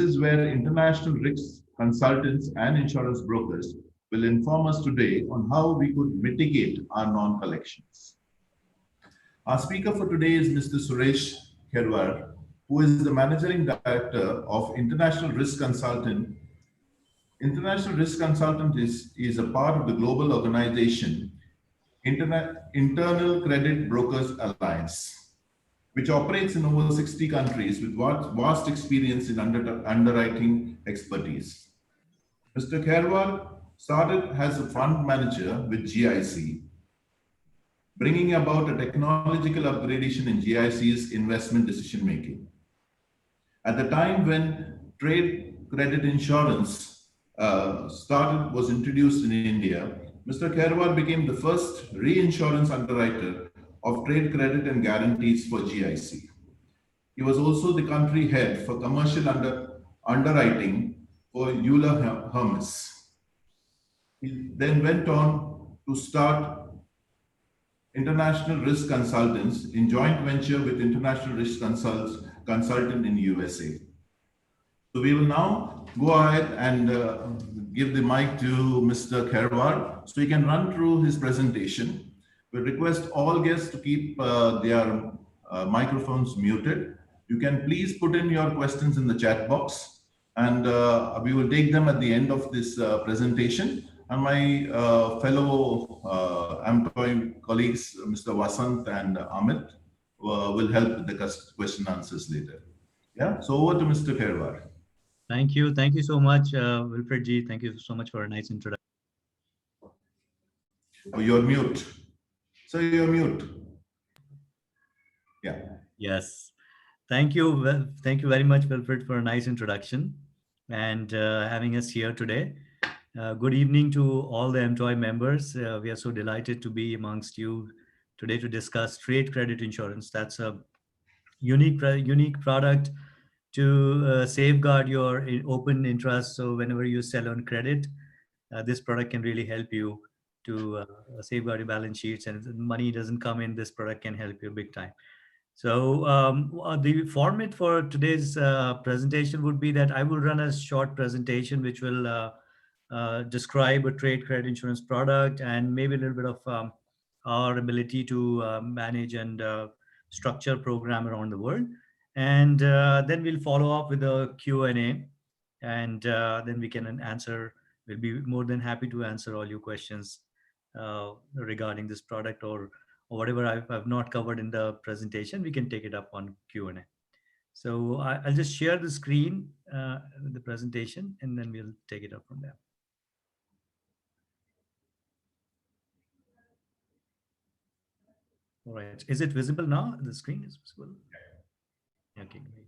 is where international risk consultants and insurance brokers will inform us today on how we could mitigate our non-collections. Our speaker for today is Mr. Suresh Kherwar, who is the Managing Director of International Risk Consultant. International Risk Consultant is a part of the global organization Internal Credit Brokers Alliance, which operates in over 60 countries with vast experience in underwriting expertise. Mr. Kherwal started as a fund manager with GIC, bringing about a technological upgradation in GIC's investment decision making. At the time when trade credit insurance was introduced in India, Mr. Kherwal became the first reinsurance underwriter of trade credit and guarantees for GIC. He was also the country head for commercial underwriting for Euler Hermes. He then went on to start International Risk Consultants in joint venture with International Risk Consultant in USA. So we will now go ahead and give the mic to Mr. Kherwal so he can run through his presentation. We request all guests to keep their microphones muted. You can please put in your questions in the chat box and we will take them at the end of this presentation. And my fellow employee colleagues, Mr. Vasant and Amit, will help with the question answers later. Yeah, so over to Mr. Kherwal. Thank you. Thank you so much, Wilfred Ji. Thank you so much for a nice introduction. Oh, you're mute. So you're mute. Yeah. Yes. Thank you. Well, thank you very much, Wilfred, for a nice introduction and having us here today. Good evening to all the employee members. We are so delighted to be amongst you today to discuss trade credit insurance. That's a unique product to safeguard your open interest. So whenever you sell on credit, this product can really help you to safeguard your balance sheets, and if money doesn't come in, this product can help you big time. So the format for today's presentation would be that I will run a short presentation which will describe a trade credit insurance product and maybe a little bit of our ability to manage and structure program around the world. And then we'll follow up with a Q&A, and then we can answer. We'll be more than happy to answer all your questions regarding this product or whatever I've not covered in the presentation. We can take it up on Q&A. So I'll just share the screen, the presentation, and then we'll take it up from there. All right. Is it visible now? The screen is visible. Okay, great.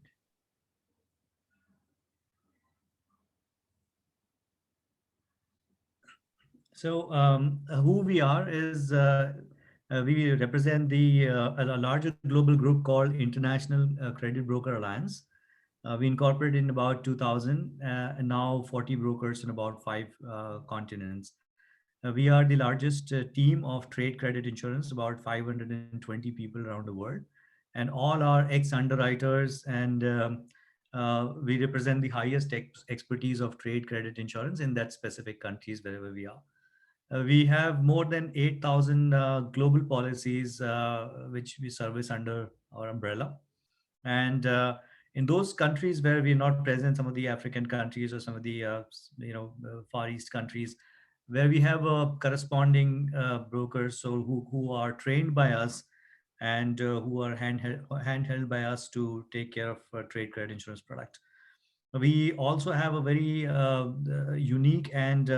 So who we are is we represent a larger global group called International Credit Broker Alliance. We incorporated in about 2000 and now 40 brokers in about 5 continents. We are the largest team of trade credit insurance, about 520 people around the world, and all are ex-underwriters, and we represent the highest expertise of trade credit insurance in that specific countries wherever we are. We have more than 8,000 global policies which we service under our umbrella. And in those countries where we're not present, some of the African countries or some of the Far East countries, where we have corresponding brokers, so who are trained by us and who are handheld by us to take care of trade credit insurance product. We also have a very unique and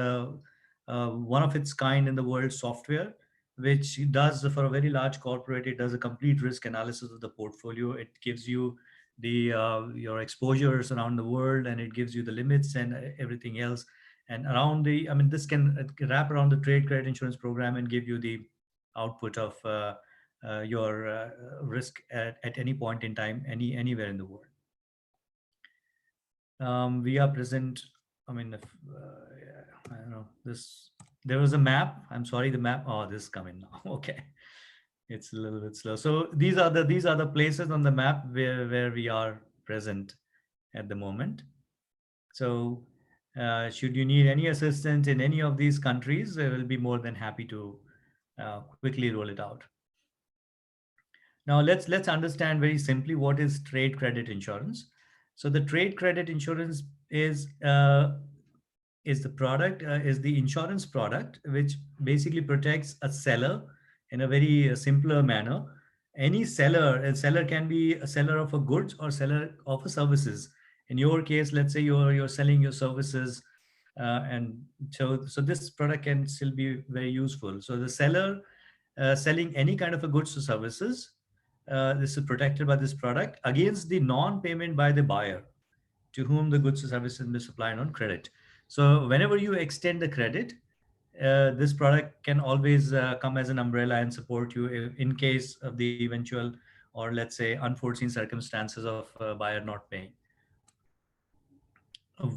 one of its kind in the world software, which does for a very large corporate, it does a complete risk analysis of the portfolio. It gives you the your exposures around the world, and it gives you the limits and everything else. And around this can wrap around the trade credit insurance program and give you the output of your risk at any point in time, anywhere in the world. We are present. I mean, I don't know this. There was a map. I'm sorry, the map. Oh, this is coming now. Okay, it's a little bit slow. So these are the places on the map where we are present at the moment. So, should you need any assistance in any of these countries, I will be more than happy to quickly roll it out. Now, let's understand very simply what is trade credit insurance. So, the trade credit insurance is the product is the insurance product which basically protects a seller in a very simpler manner. Any seller, a seller can be a seller of a goods or seller of a services. In your case, let's say you're selling your services, and so this product can still be very useful. So the seller selling any kind of a goods or services, this is protected by this product against the non-payment by the buyer to whom the goods or services be supplied on credit. So whenever you extend the credit, this product can always come as an umbrella and support you in case of the eventual, or let's say unforeseen circumstances of buyer not paying.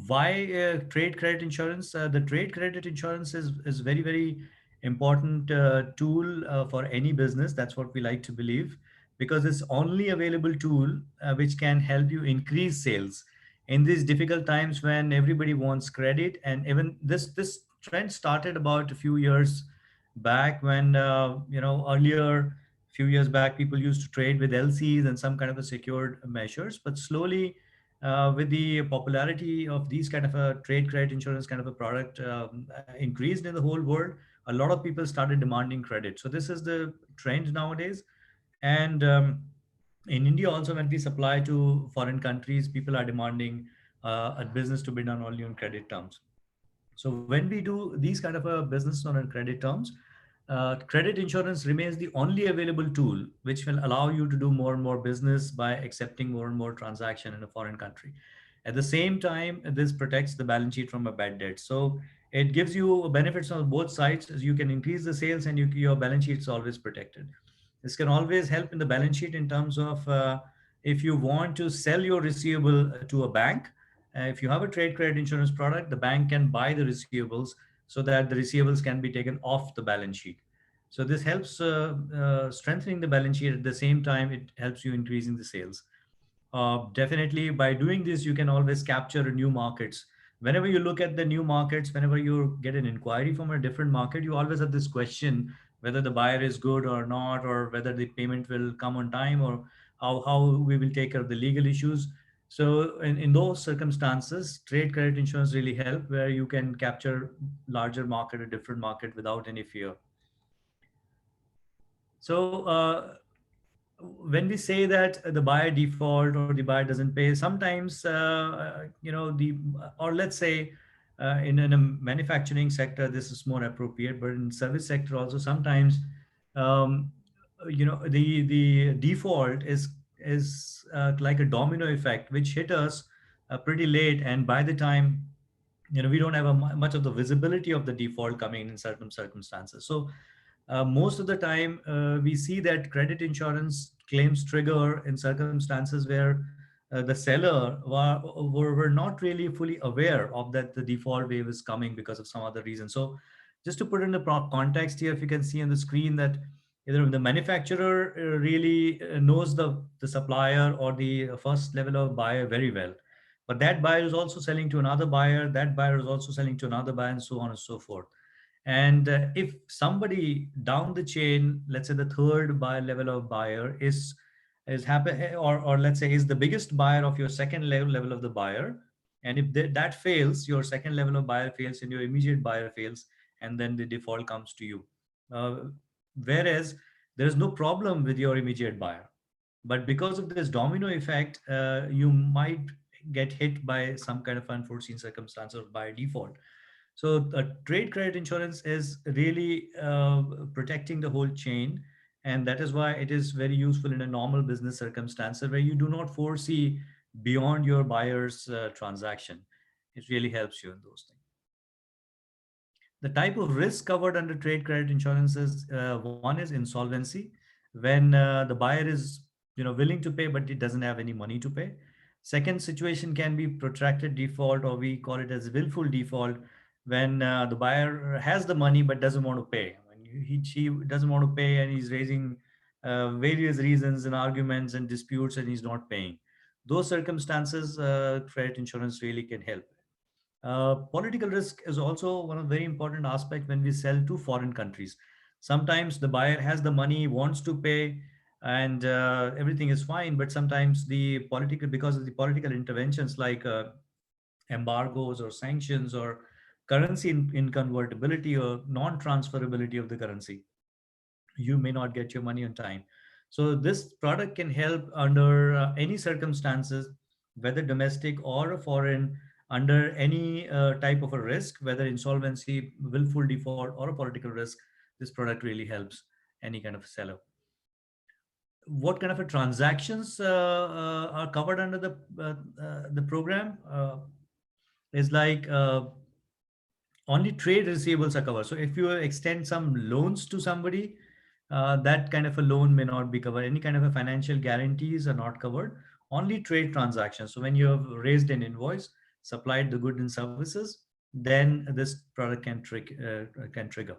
Why trade credit insurance? The trade credit insurance is very very important tool for any business. That's what we like to believe, because it's only available tool which can help you increase sales in these difficult times when everybody wants credit. And even this trend started about a few years back when earlier, few years back, people used to trade with LCs and some kind of a secured measures, but slowly with the popularity of these kind of a trade credit insurance kind of a product increased in the whole world, a lot of people started demanding credit. So this is the trend nowadays. And in India also, when we supply to foreign countries, people are demanding a business to be done only on credit terms. So when we do these kind of a business on a credit terms, credit insurance remains the only available tool which will allow you to do more and more business by accepting more and more transaction in a foreign country. At the same time, this protects the balance sheet from a bad debt. So it gives you benefits on both sides. As you can increase the sales and your balance sheet is always protected. This can always help in the balance sheet in terms of if you want to sell your receivable to a bank, if you have a trade credit insurance product, the bank can buy the receivables so that the receivables can be taken off the balance sheet. So this helps strengthening the balance sheet. At the same time, it helps you increasing the sales. Definitely, by doing this, you can always capture new markets. Whenever you look at the new markets, whenever you get an inquiry from a different market, you always have this question whether the buyer is good or not, or whether the payment will come on time, or how we will take care of the legal issues. So in those circumstances, trade credit insurance really help, where you can capture larger market, a different market without any fear. So when we say that the buyer default or the buyer doesn't pay, sometimes or let's say in a manufacturing sector this is more appropriate, but in service sector also sometimes um, the default is like a domino effect which hit us pretty late, and by the time we don't have much of the visibility of the default coming in certain circumstances. So most of the time we see that credit insurance claims trigger in circumstances where the seller were not really fully aware of that the default wave is coming because of some other reason. So just to put in the context here, if you can see on the screen that either the manufacturer really knows the supplier or the first level of buyer very well, but that buyer is also selling to another buyer, that buyer is also selling to another buyer, and so on and so forth. And if somebody down the chain, let's say the third buyer level of buyer is happen, or let's say is the biggest buyer of your second level of the buyer, and if that fails, your second level of buyer fails and your immediate buyer fails, and then the default comes to you. uh, Whereas there is no problem with your immediate buyer, but because of this domino effect, you might get hit by some kind of unforeseen circumstance or by default. So trade credit insurance is really protecting the whole chain, and that is why it is very useful in a normal business circumstance where you do not foresee beyond your buyer's transaction. It really helps you in those things. The type of risk covered under trade credit insurance is one is insolvency, when the buyer is willing to pay but it doesn't have any money to pay. Second situation can be protracted default, or we call it as willful default, when the buyer has the money but doesn't want to pay. When she doesn't want to pay and he's raising various reasons and arguments and disputes and he's not paying. Those circumstances, credit insurance really can help. Political risk is also one of the very important aspects when we sell to foreign countries. Sometimes the buyer has the money, wants to pay, and everything is fine. But sometimes because of the political interventions like embargoes or sanctions or currency inconvertibility or non-transferability of the currency, you may not get your money on time. So this product can help under any circumstances, whether domestic or a foreign, under any type of a risk, whether insolvency, willful default, or a political risk. This product really helps any kind of seller. What kind of a transactions are covered under the program? Is like only trade receivables are covered. So if you extend some loans to somebody, that kind of a loan may not be covered. Any kind of a financial guarantees are not covered. Only trade transactions. So when you have raised an invoice, supplied the goods and services, then this product can trigger.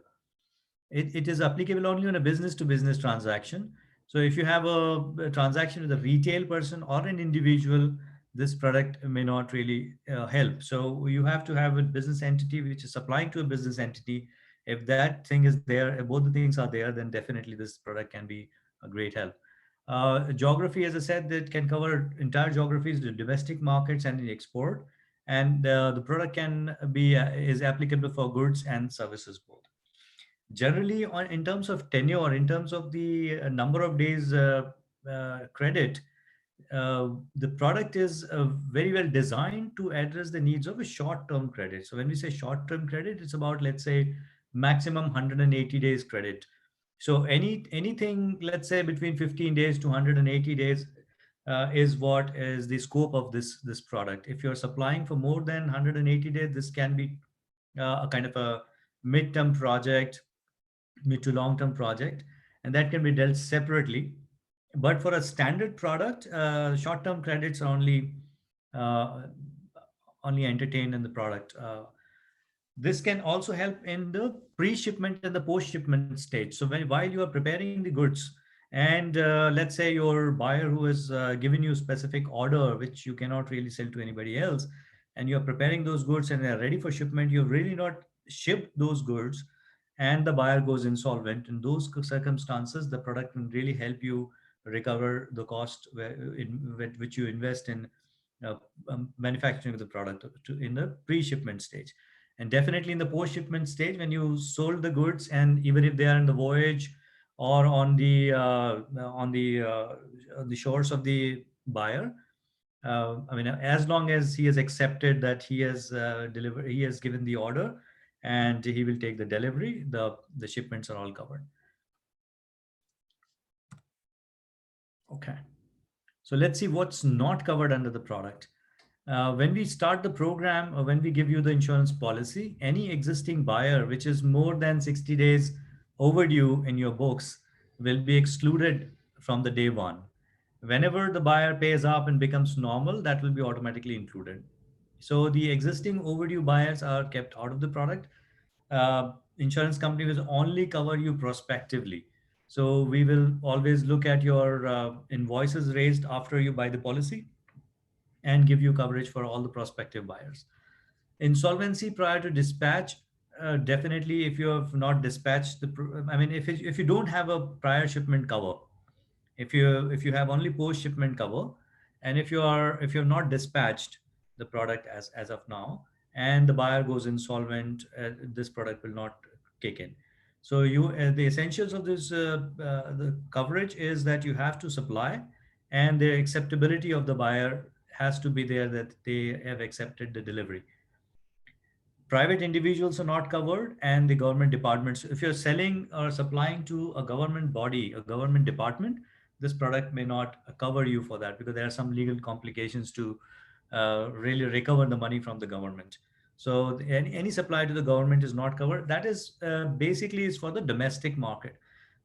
It is applicable only on a business to business transaction. So if you have a transaction with a retail person or an individual, this product may not really help. So you have to have a business entity which is supplying to a business entity. If that thing is there, if both the things are there, then definitely this product can be a great help. Geography, as I said, that can cover entire geographies, the domestic markets and the export. And the product can be is applicable for goods and services both. Generally, in terms of tenure, in terms of the number of days credit, the product is very well designed to address the needs of a short-term credit. So when we say short-term credit, it's about, let's say, maximum 180 days credit. So anything, let's say, between 15 days to 180 days is what is the scope of this product. If you're supplying for more than 180 days, this can be a kind of a mid-term project, mid to long term project, and that can be dealt separately. But for a standard product, short term credits are uh, only entertained in the product. This can also help in the pre-shipment and the post-shipment stage. So while you are preparing the goods, and let's say your buyer who has given you specific order, which you cannot really sell to anybody else, and you're preparing those goods and they're ready for shipment, you've really not shipped those goods, and the buyer goes insolvent. In those circumstances, the product can really help you recover the cost which you invest in uh, manufacturing of the product in the pre-shipment stage. And definitely in the post-shipment stage, when you sold the goods, and even if they are in the voyage or on the shores of the buyer, I mean, as long as he has accepted that he has delivered, he has given the order, and he will take the delivery, the shipments are all covered. Okay. So let's see what's not covered under the product. When we start the program, or when we give you the insurance policy, any existing buyer which is more than 60 days overdue in your books will be excluded from the day one. Whenever the buyer pays up and becomes normal, that will be automatically included. So the existing overdue buyers are kept out of the product. Insurance company will only cover you prospectively. So we will always look at your invoices raised after you buy the policy and give you coverage for all the prospective buyers. Insolvency prior to dispatch, definitely if you have not dispatched I mean, if you don't have a prior shipment cover, if you have only post shipment cover, and if you're not dispatched the product as of now, and the buyer goes insolvent, this product will not kick in. So the essentials of this the coverage is that you have to supply, and the acceptability of the buyer has to be there, that they have accepted the delivery. Private individuals are not covered, and the government departments. If you're selling or supplying to a government body, a government department, this product may not cover you for that, because there are some legal complications to really recover the money from the government. So any supply to the government is not covered. That is basically is for the domestic market.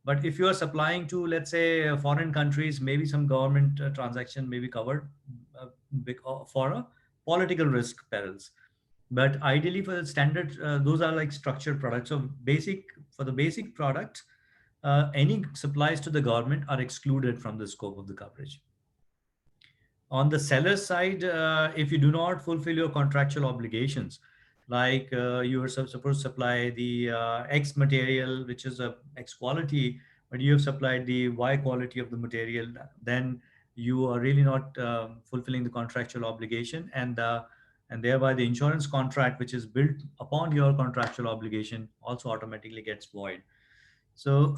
But if you are supplying to, let's say, foreign countries, maybe some government transaction may be covered for a political risk perils. But ideally for the standard, those are like structured products. So for the basic products, any supplies to the government are excluded from the scope of the coverage. On the seller side, if you do not fulfill your contractual obligations, like you are supposed to supply the X material, which is a X quality, but you have supplied the Y quality of the material, then you are really not fulfilling the contractual obligation, and thereby the insurance contract, which is built upon your contractual obligation, also automatically gets void. So,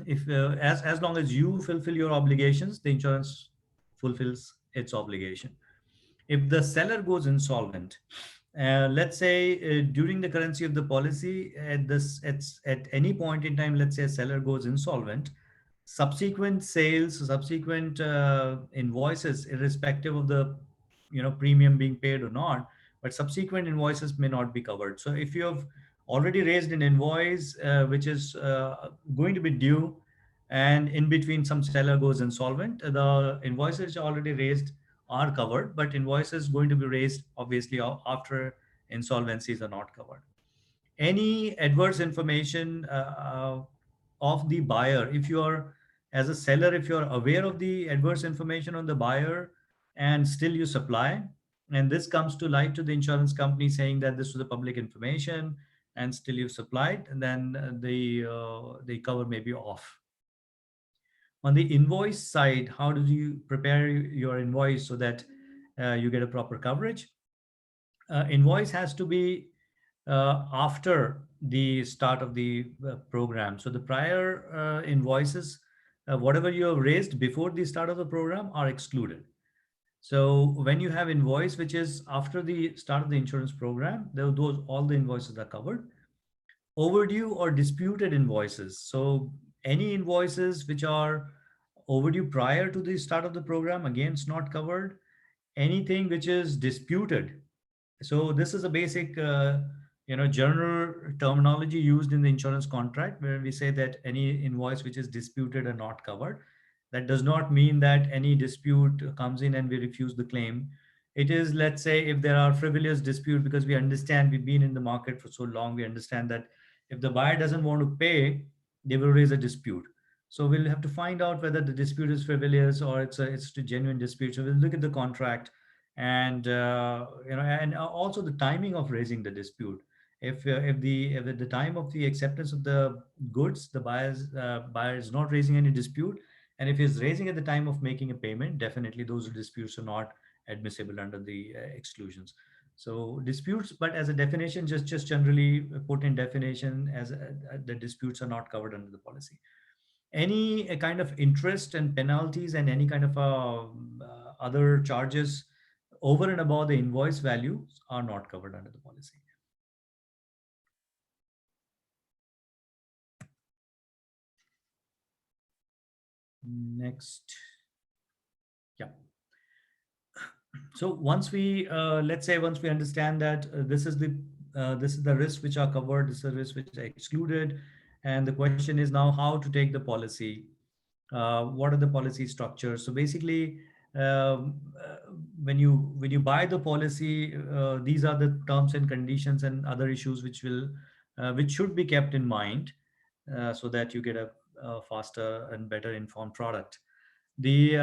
if as long as you fulfill your obligations, the insurance fulfills its obligation. If the seller goes insolvent, let's say during the currency of the policy, at any point in time, let's say a seller goes insolvent, subsequent sales, subsequent invoices, irrespective of the premium being paid or not, but subsequent invoices may not be covered. So if you have already raised an invoice which is going to be due, and in between some seller goes insolvent, the invoices already raised are covered, but invoices going to be raised obviously after insolvencies are not covered. Any adverse information of the buyer, if you are, as a seller, if you are aware of the adverse information on the buyer and still you supply, and this comes to light to the insurance company saying that this was the public information and still you supplied, and then the cover may be off. On the invoice side, how do you prepare your invoice so that you get a proper coverage? Invoice has to be after the start of the program. So the prior invoices, whatever you have raised before the start of the program, are excluded. So when you have invoice which is after the start of the insurance program, those all the invoices are covered. Overdue or disputed invoices. So any invoices which are overdue prior to the start of the program, again, it's not covered. Anything which is disputed, so this is a basic, general terminology used in the insurance contract where we say that any invoice which is disputed are not covered. That does not mean that any dispute comes in and we refuse the claim. It is, let's say, if there are frivolous dispute, because we understand we've been in the market for so long, we understand that if the buyer doesn't want to pay, they will raise a dispute. So we'll have to find out whether the dispute is frivolous or it's a genuine dispute. So we'll look at the contract, and and also the timing of raising the dispute. If at the time of the acceptance of the goods, the buyer is not raising any dispute, and if he's raising at the time of making a payment, definitely those disputes are not admissible under the exclusions. So disputes, but as a definition, just generally put in definition as the disputes are not covered under the policy. Any kind of interest and penalties and any kind of other charges over and above the invoice value are not covered under the policy. Next. Yeah. So once we let's say once we understand that this is the risks which are covered, this is the risks which are excluded, and the question is now how to take the policy. What are the policy structures? So basically, when you buy the policy, these are the terms and conditions and other issues which should be kept in mind, so that you get a faster and better informed product. The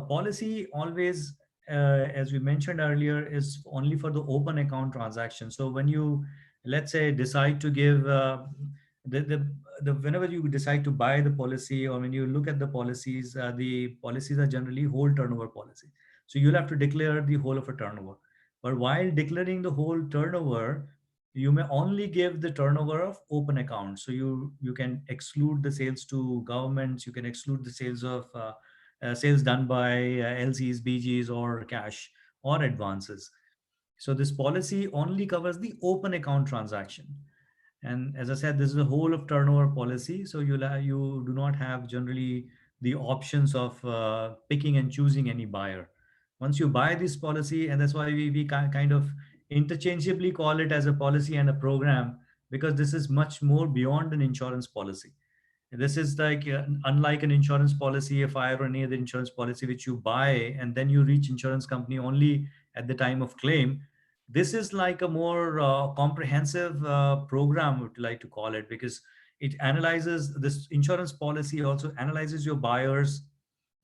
policy always, as we mentioned earlier, is only for the open account transaction. So when you, let's say, decide to give the, the whenever you decide to buy the policy, or when you look at the policies are generally whole turnover policy. So you'll have to declare the whole of a turnover. But while declaring the whole turnover, you may only give the turnover of open accounts. So you can exclude the sales to governments, you can exclude the sales done by LCs, BGs, or cash or advances. So this policy only covers the open account transaction. And as I said, this is a whole of turnover policy. So you do not have generally the options of picking and choosing any buyer. Once you buy this policy, and that's why we kind of interchangeably call it as a policy and a program, because this is much more beyond an insurance policy. This is like, unlike an insurance policy, a fire or any other insurance policy, which you buy and then you reach insurance company only at the time of claim. This is like a more comprehensive program, would like to call it, because it analyzes this insurance policy, also analyzes your buyers.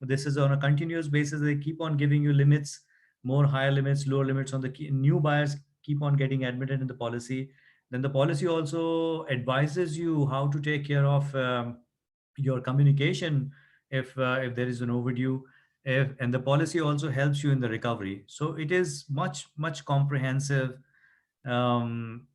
This is on a continuous basis. They keep on giving you limits more higher limits, lower limits on the new buyers keep on getting admitted in the policy. Then the policy also advises you how to take care of your communication if there is an overdue, and the policy also helps you in the recovery. So it is much comprehensive um,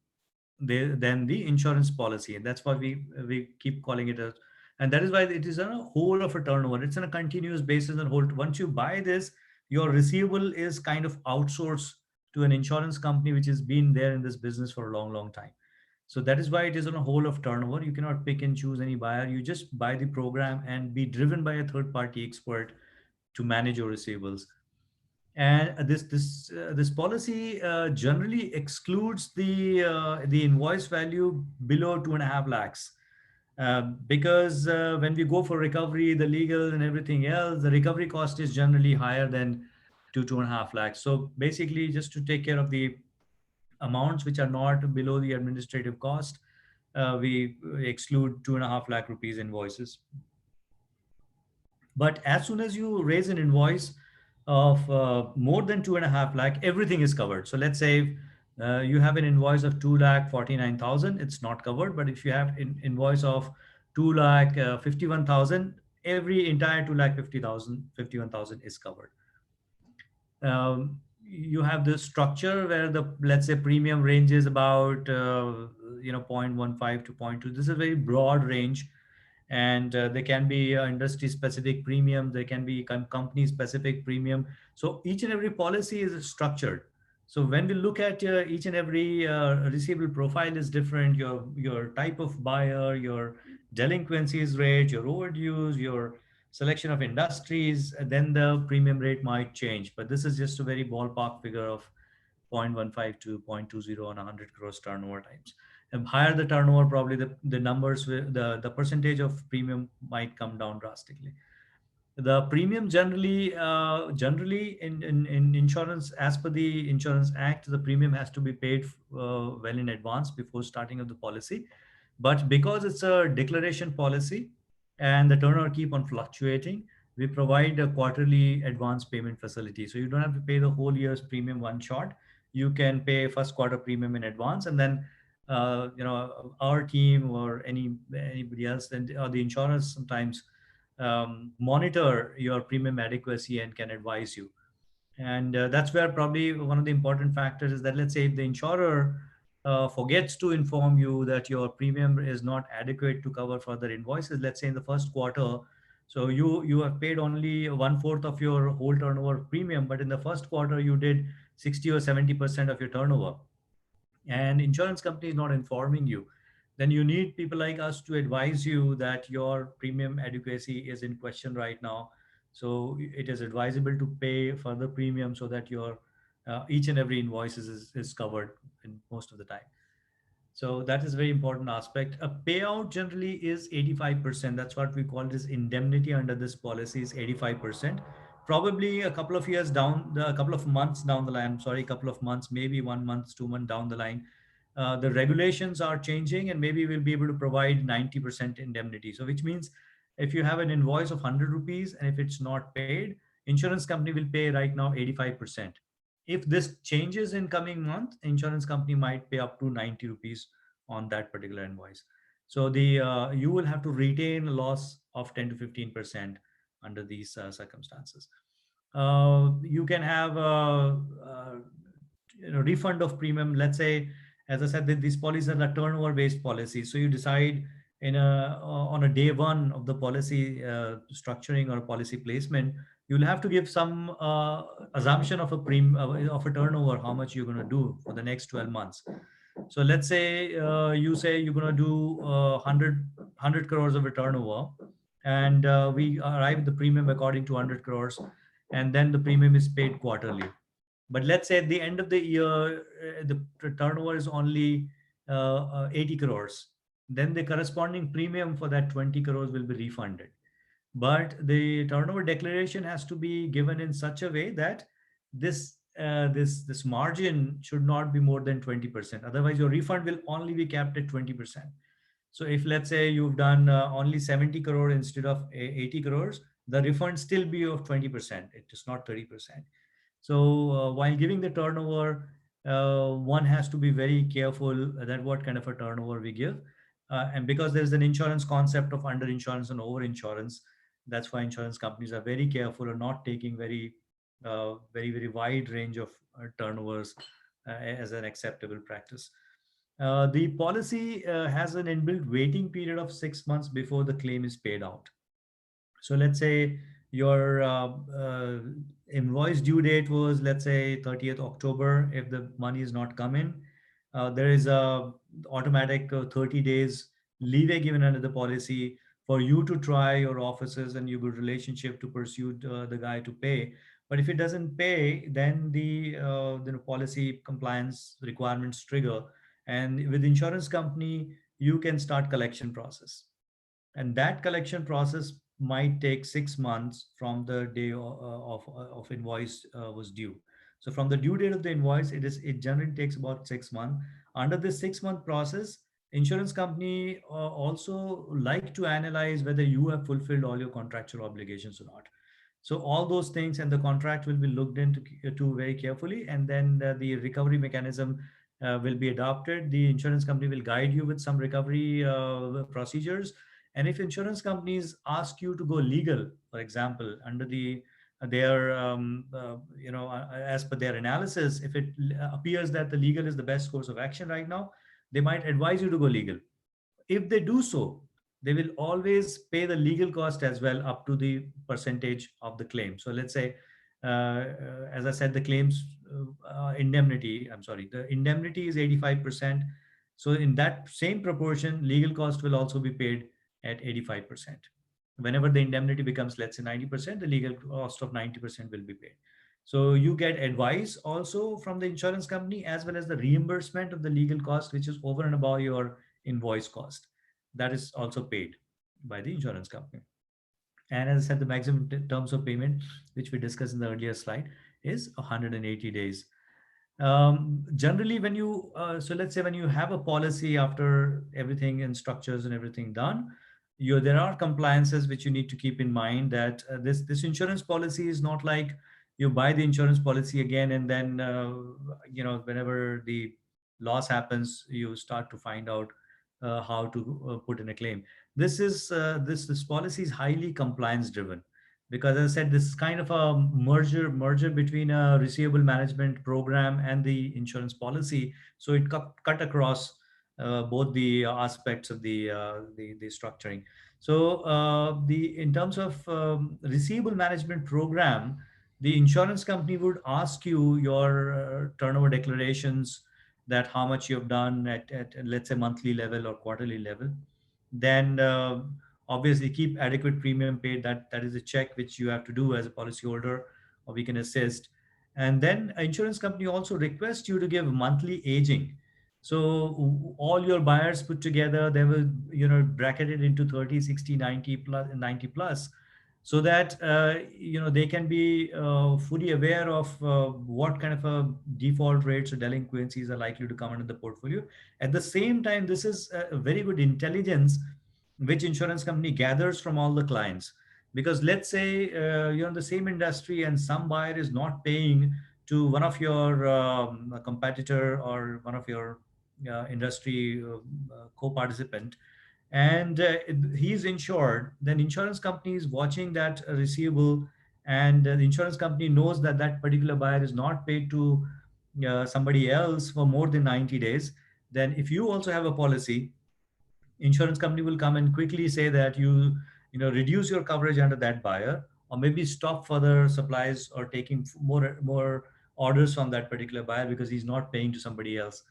than the insurance policy, and that's why we keep calling it a. And that is why it is on a whole of a turnover. It's on a continuous basis and whole. Once you buy this, your receivable is kind of outsourced to an insurance company which has been there in this business for a long time. So that is why it is on a whole of turnover. You cannot pick and choose any buyer. You just buy the program and be driven by a third party expert to manage your receivables. And this policy generally excludes the invoice value below 2.5 lakhs, because when we go for recovery, the legal and everything else, the recovery cost is generally higher than 2.5 lakhs. So basically, just to take care of the amounts which are not below the administrative cost, we exclude 2.5 lakh rupees invoices. But as soon as you raise an invoice of more than 2.5 lakh, everything is covered. So let's say you have an invoice of 2,49,000, it's not covered. But if you have an invoice of 2,51,000, every entire 2,50,000, 51,000 is covered. You have the structure where the, let's say, premium ranges about 0.15 to zero point 0.2. This is a very broad range, and there can be industry specific premium, there can be company specific premium. So each and every policy is structured. So when we look at each and every receivable profile is different, your type of buyer, your delinquencies rate, your overdues, your selection of industries, then the premium rate might change. But this is just a very ballpark figure of 0.15 to 0.20 on 100 crores turnover times. And higher the turnover, probably the numbers, the percentage of premium might come down drastically. The premium generally in insurance, as per the Insurance Act, the premium has to be paid well in advance before starting of the policy. But because it's a declaration policy and the turnover keep on fluctuating, we provide a quarterly advance payment facility. So you don't have to pay the whole year's premium one shot. You can pay first quarter premium in advance, and then our team or anybody else, and or the insurance sometimes monitor your premium adequacy and can advise you. And that's where probably one of the important factors is that, let's say if the insurer forgets to inform you that your premium is not adequate to cover further invoices, let's say in the first quarter, so you have paid only 1/4 of your whole turnover premium, but in the first quarter you did 60 or 70% of your turnover, and insurance company is not informing you, then you need people like us to advise you that your premium adequacy is in question right now. So it is advisable to pay further premium so that your each and every invoice is covered in most of the time. So that is a very important aspect. A payout generally is 85%. That's what we call this indemnity under this policy is 85%. Probably a couple of years down, a couple of months down the line, sorry, a couple of months, maybe 1 month, 2 months down the line, the regulations are changing and maybe we'll be able to provide 90% indemnity. So which means if you have an invoice of 100 rupees and if it's not paid, insurance company will pay right now 85%. If this changes in coming month, insurance company might pay up to 90 rupees on that particular invoice. So the you will have to retain a loss of 10 to 15% under these circumstances. You can have refund of premium. Let's say, as I said, that these policies are a turnover based policy. So you decide in a on a day one of the policy structuring or policy placement, you'll have to give some assumption of a of a turnover, how much you're going to do for the next 12 months. So let's say you say you're going to do 100 crores of a turnover, and we arrive at the premium according to 100 crores, and then the premium is paid quarterly. But let's say at the end of the year, the turnover is only 80 crores. Then the corresponding premium for that 20 crores will be refunded. But the turnover declaration has to be given in such a way that this margin should not be more than 20%. Otherwise, your refund will only be capped at 20%. So if let's say you've done only 70 crore instead of 80 crores, the refund still be of 20%. It is not 30%. So while giving the turnover, one has to be very careful that what kind of a turnover we give. And because there's an insurance concept of under insurance and over insurance, that's why insurance companies are very careful of not taking very wide range of turnovers as an acceptable practice. The policy has an inbuilt waiting period of 6 months before the claim is paid out. So let's say your invoice due date was, let's say, 30th October. If the money is not coming, there is a automatic 30 days leeway given under the policy for you to try your offices and your good relationship to pursue the guy to pay. But if it doesn't pay, then the policy compliance requirements trigger, and with insurance company you can start collection process, and that collection process might take 6 months from the day of invoice was due. So from the due date of the invoice, it generally takes about 6 months. Under this 6 month process, insurance company also like to analyze whether you have fulfilled all your contractual obligations or not. So all those things and the contract will be looked into to very carefully, and then the recovery mechanism will be adopted. The insurance company will guide you with some recovery procedures. And if insurance companies ask you to go legal, for example, under their as per their analysis, if it appears that the legal is the best course of action right now, they might advise you to go legal. If they do so, they will always pay the legal cost as well up to the percentage of the claim. So let's say, as I said, the claims indemnity, I'm sorry, the indemnity is 85%. So in that same proportion, legal cost will also be paid at 85%. Whenever the indemnity becomes, let's say, 90%, the legal cost of 90% will be paid. So you get advice also from the insurance company as well as the reimbursement of the legal cost, which is over and above your invoice cost. That is also paid by the insurance company. And as I said, the maximum terms of payment, which we discussed in the earlier slide, is 180 days. Generally, when you so let's say when you have a policy after everything and structures and everything done, there are compliances which you need to keep in mind, that this insurance policy is not like you buy the insurance policy again and then whenever the loss happens, you start to find out how to put in a claim. This policy is highly compliance driven, because as I said, this is kind of a merger between a receivable management program and the insurance policy. So it cut across both the aspects of the structuring. So the in terms of receivable management program, the insurance company would ask you your turnover declarations, that how much you have done at let's say monthly level or quarterly level. Then obviously keep adequate premium paid. That is a check which you have to do as a policyholder, or we can assist. And then insurance company also request you to give monthly aging. So all your buyers put together, they will bracket it into 30, 60, 90 plus 90 plus, so that they can be fully aware of what kind of default rates or delinquencies are likely to come under the portfolio. At the same time, this is a very good intelligence which insurance company gathers from all the clients. Because let's say you're in the same industry and some buyer is not paying to one of your competitor or one of your industry co-participant, and he's insured, then insurance company is watching that receivable, and the insurance company knows that that particular buyer is not paid to somebody else for more than 90 days. Then if you also have a policy, insurance company will come and quickly say that reduce your coverage under that buyer, or maybe stop further supplies or taking more orders from that particular buyer because he's not paying to somebody else.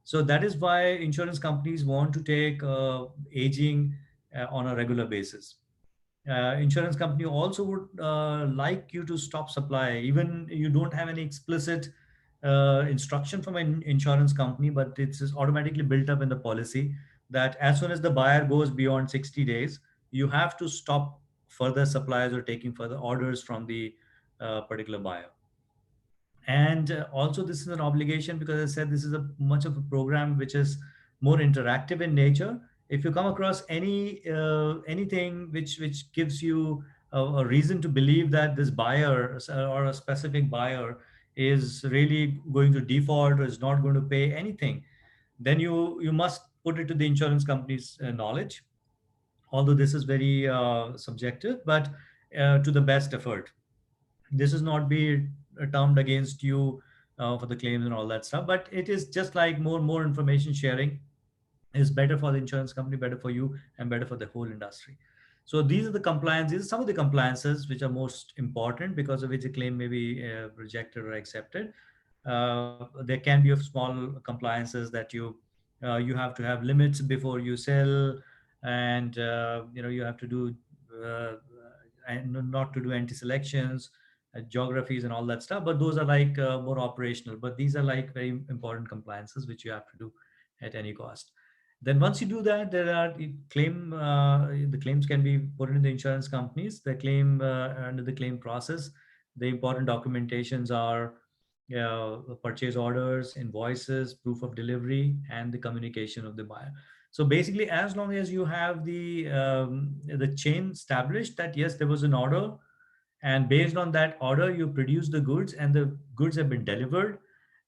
So that is why insurance companies want to take aging on a regular basis. Insurance company also would like you to stop supply, even you don't have any explicit instruction from an insurance company, but it's just automatically built up in the policy that as soon as the buyer goes beyond 60 days, you have to stop further supplies or taking further orders from the particular buyer. And also this is an obligation, because I said this is a much of a program which is more interactive in nature. If you come across anything which gives you a reason to believe that this buyer or a specific buyer is really going to default or is not going to pay anything, then you must put it to the insurance company's knowledge, although this is very subjective, but to the best effort. This is not be termed against you for the claims and all that stuff, but it is just like more information sharing is better for the insurance company, better for you, and better for the whole industry. So these are the compliance. These are some of the compliances which are most important, because of which a claim may be rejected or accepted. There can be of small compliances that you have to have limits before you sell, and you have to do uh, and not to do anti-selections, geographies, and all that stuff. But those are like more operational. But these are like very important compliances which you have to do at any cost. Then once you do that, there are the claims can be put in the insurance companies. The claim under the claim process, the important documentations are purchase orders, invoices, proof of delivery, and the communication of the buyer. So basically, as long as you have the chain established that yes, there was an order, and based on that order you produce the goods and the goods have been delivered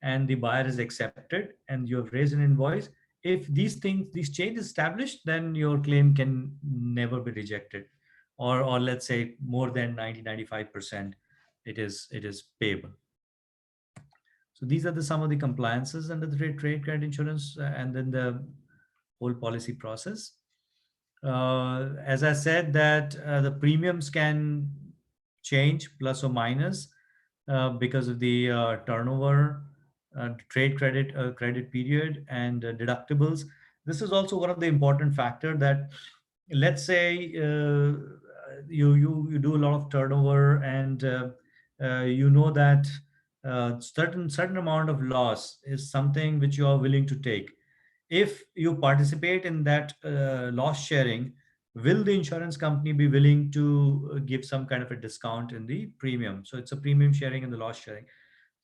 and the buyer is accepted and you have raised an invoice, if these chains established, then your claim can never be rejected, or let's say more than 90-95% it is payable. So these are the some of the compliances under the trade credit insurance, and then the whole policy process. As I said, that the premiums can change plus or minus because of the turnover, credit period, and deductibles. This is also one of the important factor that, let's say, you do a lot of turnover, and you know that certain amount of loss is something which you are willing to take. If you participate in that loss sharing, will the insurance company be willing to give some kind of a discount in the premium? So it's a premium sharing and the loss sharing.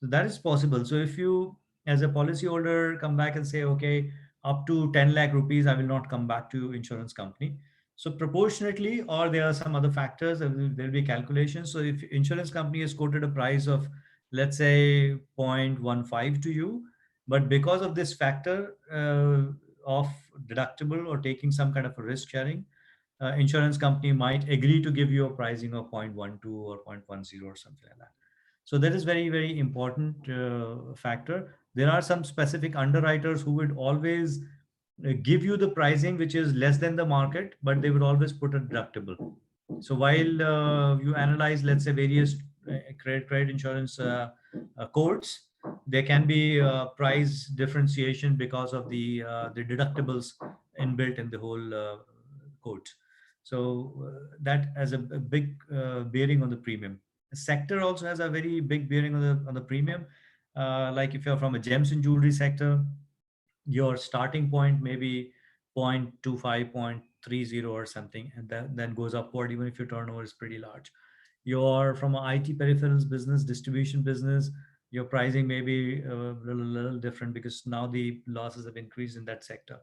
So that is possible. So if you, as a policyholder, come back and say, okay, up to 10 lakh rupees, I will not come back to insurance company. So proportionately, or there are some other factors, there will be calculations. So if insurance company has quoted a price of, let's say, 0.15 to you, but because of this factor of deductible or taking some kind of a risk sharing, insurance company might agree to give you a pricing of 0.12 or 0.10 or something like that. So that is very important factor. There are some specific underwriters who would always give you the pricing which is less than the market, but they would always put a deductible. So while you analyze, let's say, various credit insurance codes, there can be price differentiation because of the deductibles inbuilt in the whole code. So that has a big bearing on the premium. The sector also has a very big bearing on the premium. Like if you're from a gems and jewelry sector, your starting point may be 0.25, 0.30 or something, and that then goes upward even if your turnover is pretty large. You're from an IT peripherals business, distribution business, your pricing may be a little different because now the losses have increased in that sector.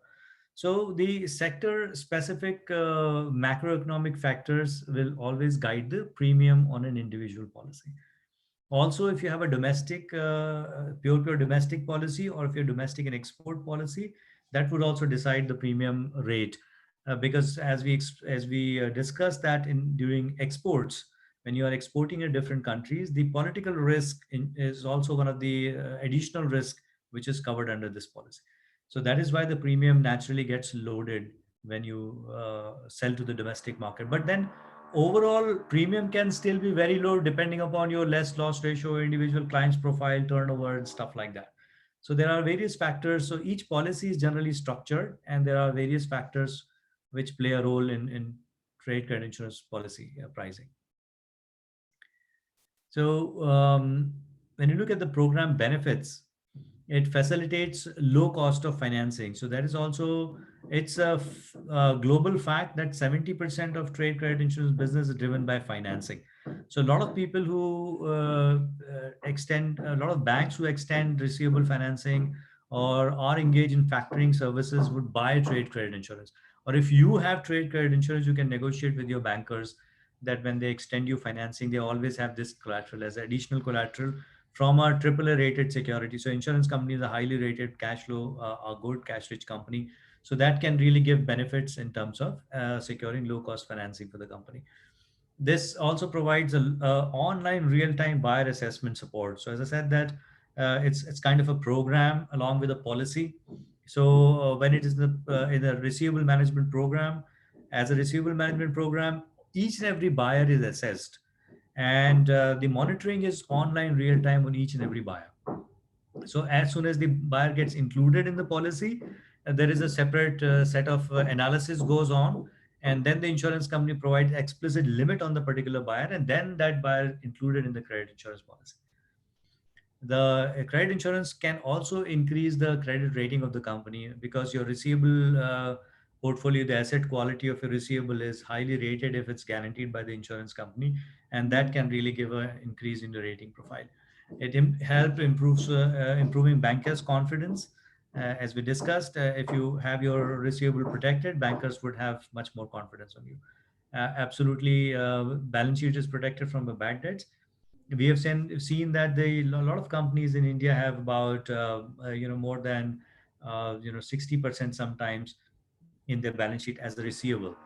So the sector specific macroeconomic factors will always guide the premium on an individual policy. Also, if you have a domestic, pure domestic policy, or if you're domestic and export policy, that would also decide the premium rate. Because as we discussed that in during exports, when you are exporting in different countries, the political risk is also one of the additional risk which is covered under this policy. So that is why the premium naturally gets loaded when you sell to the domestic market. But then overall premium can still be very low depending upon your less loss ratio, individual clients profile, turnover, and stuff like that. So there are various factors. So each policy is generally structured, and there are various factors which play a role in trade credit insurance policy pricing. So when you look at the program benefits, it facilitates low cost of financing. So that is also, it's a global fact that 70% of trade credit insurance business is driven by financing. So a lot of people who extend, a lot of banks who extend receivable financing or are engaged in factoring services would buy trade credit insurance. Or if you have trade credit insurance, you can negotiate with your bankers that when they extend you financing, they always have this collateral as additional collateral from a AAA rated security. So insurance companies are highly rated, cash flow, a good cash rich company. So that can really give benefits in terms of securing low cost financing for the company. This also provides a online real-time buyer assessment support. So as I said that it's kind of a program along with a policy. So when it is in a receivable management program, as a receivable management program, each and every buyer is assessed, and the monitoring is online real-time on each and every buyer. So as soon as the buyer gets included in the policy, there is a separate set of analysis goes on, and then the insurance company provides explicit limit on the particular buyer, and then that buyer included in the credit insurance policy. The credit insurance can also increase the credit rating of the company, because your receivable portfolio, the asset quality of your receivable is highly rated if it's guaranteed by the insurance company, and that can really give an increase in the rating profile. It help improves improving bankers' confidence. As we discussed, if you have your receivable protected, bankers would have much more confidence on you. Absolutely, balance sheet is protected from the bad debts. We have seen that a lot of companies in India have about more than 60% sometimes in their balance sheet as a receivable.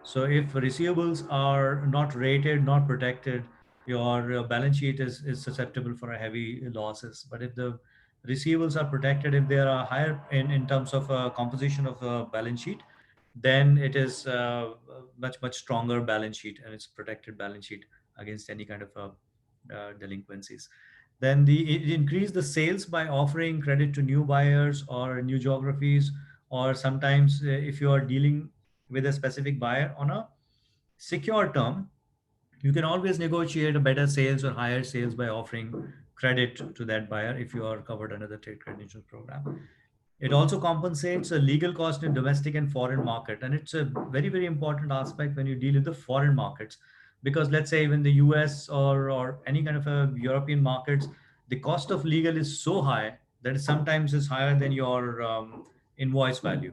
So if receivables are not rated, not protected, your balance sheet is susceptible for a heavy losses. But if the receivables are protected, if they are higher in terms of composition of a balance sheet, then it is a much stronger balance sheet, and it's protected balance sheet against any kind of delinquencies. Then it increase the sales by offering credit to new buyers or new geographies, or sometimes if you are dealing with a specific buyer on a secure term, you can always negotiate a better sales or higher sales by offering credit to that buyer if you are covered under the trade credit insurance program. It also compensates a legal cost in domestic and foreign market, and it's a very important aspect when you deal with the foreign markets, because let's say even the US or any kind of a European markets, the cost of legal is so high that it sometimes is higher than your invoice value.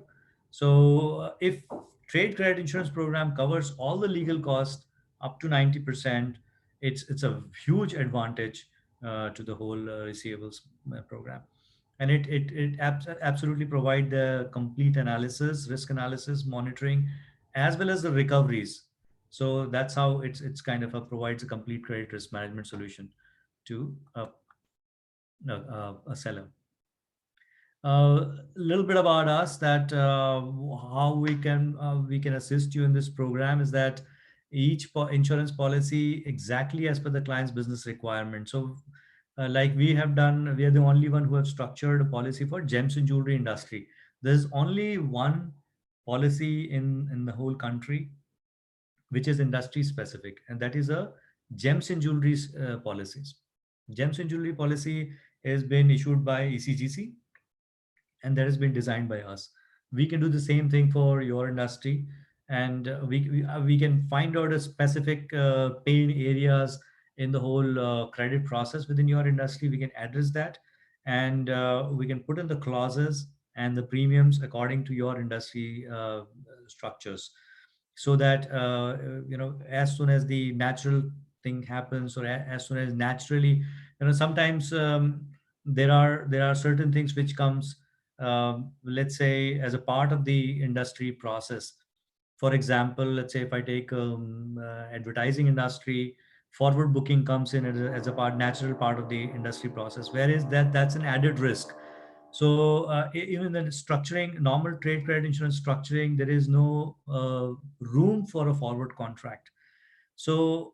So if trade credit insurance program covers all the legal costs up to 90%, it's a huge advantage to the whole receivables program. And it absolutely provide the complete analysis, risk analysis, monitoring, as well as the recoveries. So that's how it's kind of provides a complete credit risk management solution to a seller. A little bit about us, that how we can assist you in this program is that each insurance policy exactly as per the client's business requirement. So like we have done, we are the only one who have structured a policy for gems and jewelry industry. There's only one policy in the whole country which is industry specific, and that is a gems and jewelry policies. Gems and jewelry policy has been issued by ECGC, and that has been designed by us. We can do the same thing for your industry, and we can find out a specific pain areas in the whole credit process within your industry. We can address that, and we can put in the clauses and the premiums according to your industry structures, so that as soon as the natural thing happens, or as soon as naturally, sometimes there are certain things which comes, let's say, as a part of the industry process. For example, let's say if I take advertising industry, forward booking comes in as a natural part of the industry process, whereas that's an added risk. So even the structuring, normal trade credit insurance structuring, there is no room for a forward contract. So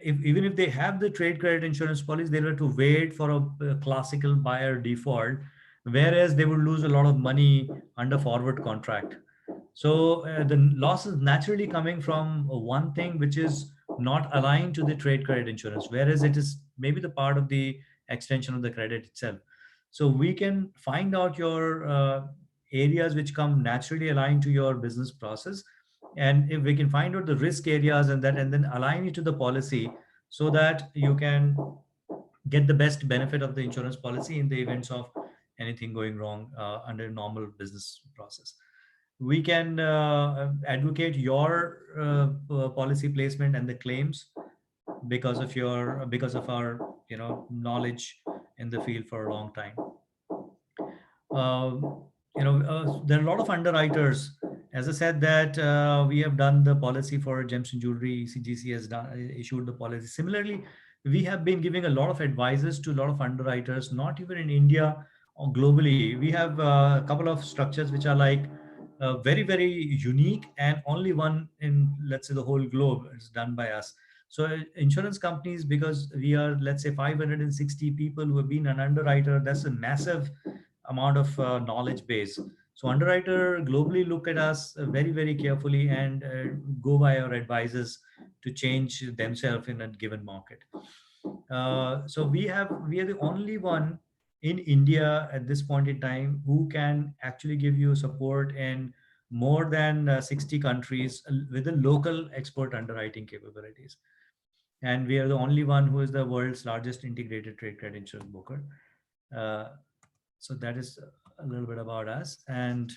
even if they have the trade credit insurance policy, they will have to wait for a classical buyer default, whereas they would lose a lot of money under forward contract. So the loss is naturally coming from one thing which is not aligned to the trade credit insurance, whereas it is maybe the part of the extension of the credit itself. So we can find out your areas which come naturally aligned to your business process, and if we can find out the risk areas, and then align it to the policy, so that you can get the best benefit of the insurance policy in the events of anything going wrong under normal business process. We can advocate your policy placement and the claims. because of our knowledge in the field for a long time. Um, there are a lot of underwriters. As I said, that we have done the policy for gems and jewelry. CGC has issued the policy. Similarly, we have been giving a lot of advices to a lot of underwriters, not even in India or globally. We have a couple of structures which are like very, very unique, and only one in, let's say, the whole globe is done by us. So insurance companies, because we are, let's say, 560 people who have been an underwriter, that's a massive amount of knowledge base. So underwriter globally look at us very, very carefully, and go by our advices to change themselves in a given market. So we are the only one in India at this point in time who can actually give you support in more than 60 countries with the local expert underwriting capabilities. And we are the only one who is the world's largest integrated trade credit insurance broker. Uh, so that is a little bit about us. And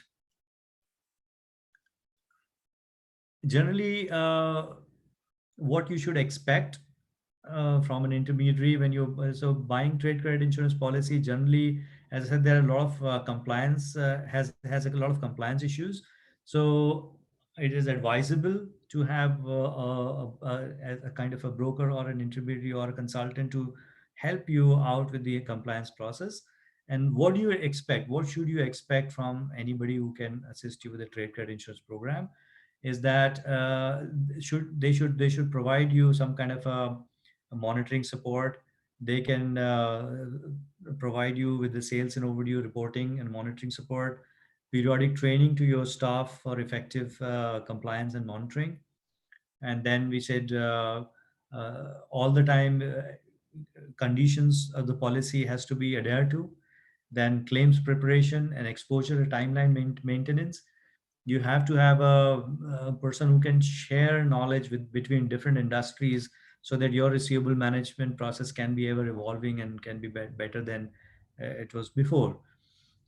generally, what you should expect from an intermediary when you so buying trade credit insurance policy, generally, as I said, there are a lot of compliance has a lot of compliance issues. So it is advisable to have a kind of a broker or an intermediary or a consultant to help you out with the compliance process. And what do you expect, what should you expect from anybody who can assist you with the trade credit insurance program, is that they should provide you some kind of a monitoring support. They can provide you with the sales and overdue reporting and monitoring support, periodic training to your staff for effective compliance and monitoring. And then we said all the time conditions of the policy has to be adhered to. Then claims preparation and exposure timeline maintenance. You have to have a person who can share knowledge with between different industries, so that your receivable management process can be ever evolving and can be better than it was before.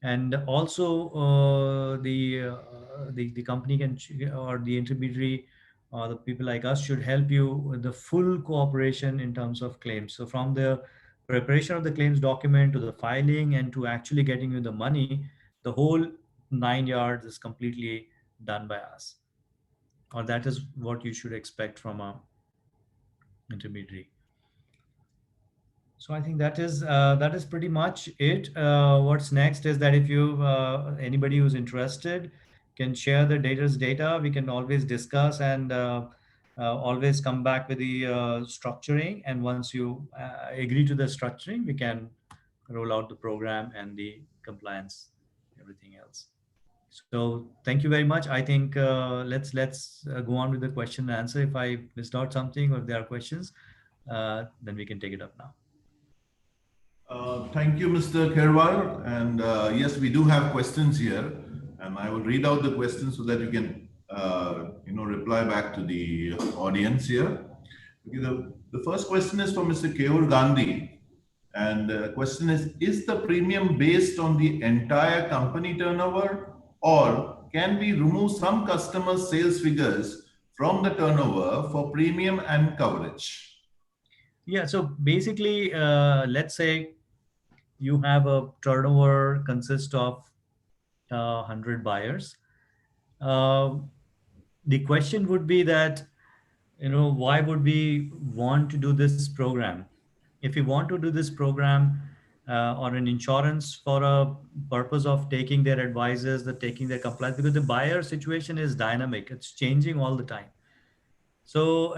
And also the company can or the intermediary or the people like us should help you with the full cooperation in terms of claims. So from the preparation of the claims document to the filing and to actually getting you the money, the whole 9 yards is completely done by us. Or that is what you should expect from a intermediary. So I think that is pretty much it. What's next is that if you anybody who's interested can share the data. We can always discuss and always come back with the structuring. And once you agree to the structuring, we can roll out the program and the compliance, everything else. So thank you very much. I think let's go on with the question and answer. If I missed out something or if there are questions, then we can take it up now. Thank you, Mr. Kherwal. And yes, we do have questions here, and I will read out the questions so that you can, reply back to the audience here. Okay, the first question is from Mr. Keur Gandhi, and the question is the premium based on the entire company turnover, or can we remove some customers' sales figures from the turnover for premium and coverage? Yeah, so basically, let's say you have a turnover consist of 100 buyers. Uh, the question would be that, why would we want to do this program? If we want to do this program or an insurance for a purpose of taking their advisors, the taking their compliance, because the buyer situation is dynamic, it's changing all the time. So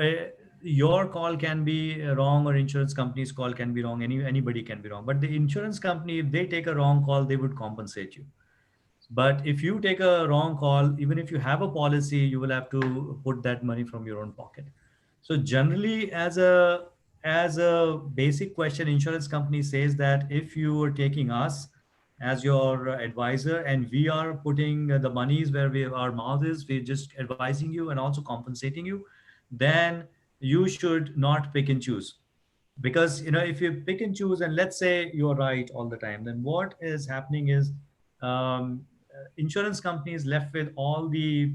your call can be wrong, or insurance company's call can be wrong. Anybody can be wrong. But the insurance company, if they take a wrong call, they would compensate you. But if you take a wrong call, even if you have a policy, you will have to put that money from your own pocket. So generally, as a basic question, insurance company says that if you are taking us as your advisor and we are putting the monies where our mouth is, we're just advising you and also compensating you, then you should not pick and choose. Because if you pick and choose, and let's say you're right all the time, then what is happening is insurance companies left with all the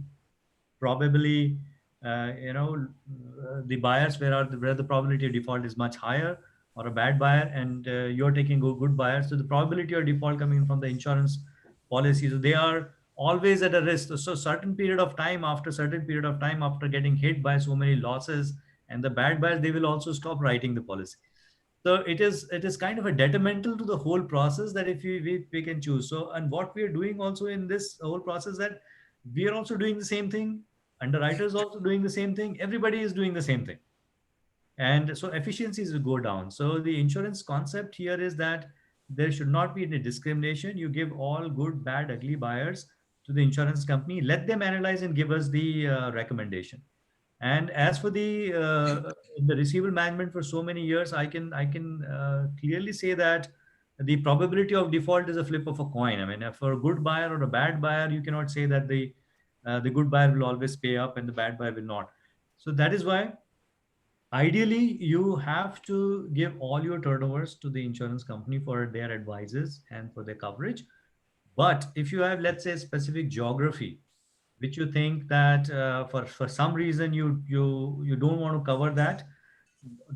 probably the buyers where the probability of default is much higher, or a bad buyer, and you're taking good buyers, so the probability of default coming from the insurance policies, so they are always at a risk. So certain period of time, after certain period of time, after getting hit by so many losses, and the bad buyers, they will also stop writing the policy. So it is kind of a detrimental to the whole process, that if we can choose. So, and what we are doing also in this whole process, that we are also doing the same thing, underwriters also doing the same thing, everybody is doing the same thing, and so efficiencies will go down. So the insurance concept here is that there should not be any discrimination. You give all good, bad, ugly buyers to the insurance company, let them analyze and give us the recommendation. And as for the receivable management, for so many years, I can clearly say that the probability of default is a flip of a coin. I mean, for a good buyer or a bad buyer, you cannot say that the good buyer will always pay up and the bad buyer will not. So that is why ideally you have to give all your turnovers to the insurance company for their advices and for their coverage. But if you have, let's say, specific geography which you think that for some reason you don't want to cover that,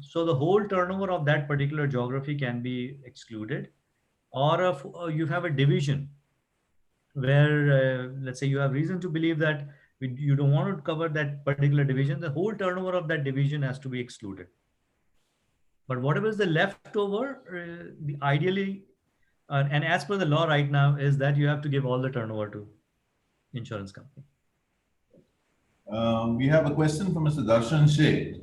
so the whole turnover of that particular geography can be excluded. Or if you have a division where, let's say, you have reason to believe that you don't want to cover that particular division, the whole turnover of that division has to be excluded. But whatever is the leftover, the ideally, and as per the law right now, is that you have to give all the turnover to insurance company. We have a question from Mr. Darshan Sheikh.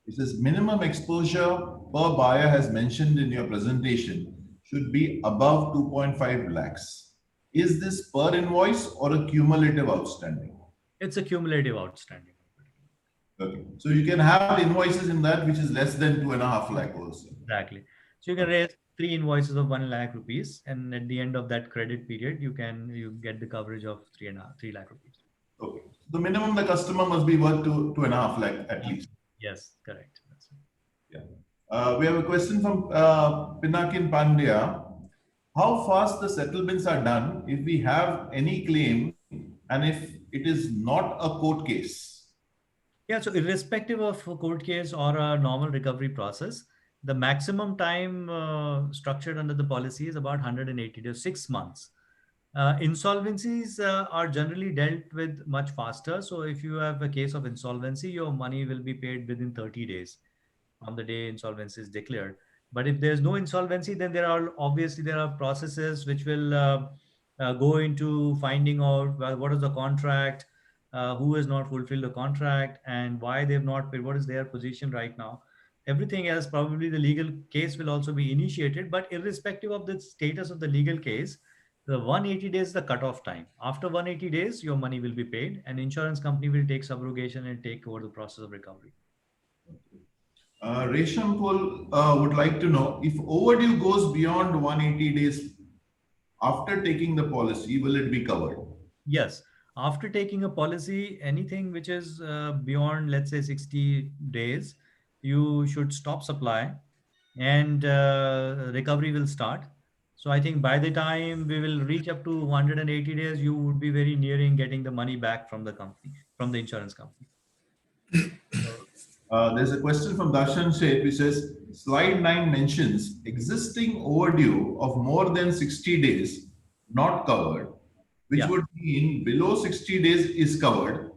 It says minimum exposure per buyer, has mentioned in your presentation, should be above 2.5 lakhs. Is this per invoice or a cumulative outstanding? It's a cumulative outstanding. Okay. So you can have invoices in that which is less than 2.5 lakh also. Exactly. So you can raise 3 invoices of 1 lakh rupees, and at the end of that credit period, you get the coverage of 3 lakh rupees. Okay. So the minimum the customer must be worth 2.5 lakh at least. Yes, correct. That's it. Yeah. We have a question from Pinakin Pandya. How fast the settlements are done if we have any claim and if it is not a court case? Yeah, so irrespective of a court case or a normal recovery process, the maximum time structured under the policy is about 180 days, 6 months. Insolvencies are generally dealt with much faster. So if you have a case of insolvency, your money will be paid within 30 days from the day insolvency is declared. But if there's no insolvency, then there are processes which will go into finding out, well, what is the contract, who has not fulfilled the contract, and why they've not paid, what is their position right now. Everything else, probably the legal case will also be initiated, but irrespective of the status of the legal case, the 180 days is the cutoff time. After 180 days, your money will be paid, and insurance company will take subrogation and take over the process of recovery. Resham Pol would like to know, if overdue goes beyond 180 days after taking the policy, will it be covered? Yes. After taking a policy, anything which is beyond, let's say, 60 days, you should stop supply, and recovery will start. So I think by the time we will reach up to 180 days, you would be very nearing getting the money back from the company, from the insurance company. There's a question from Darshan Sheth which says slide 9 mentions existing overdue of more than 60 days not covered, which Yeah. would mean below 60 days is covered.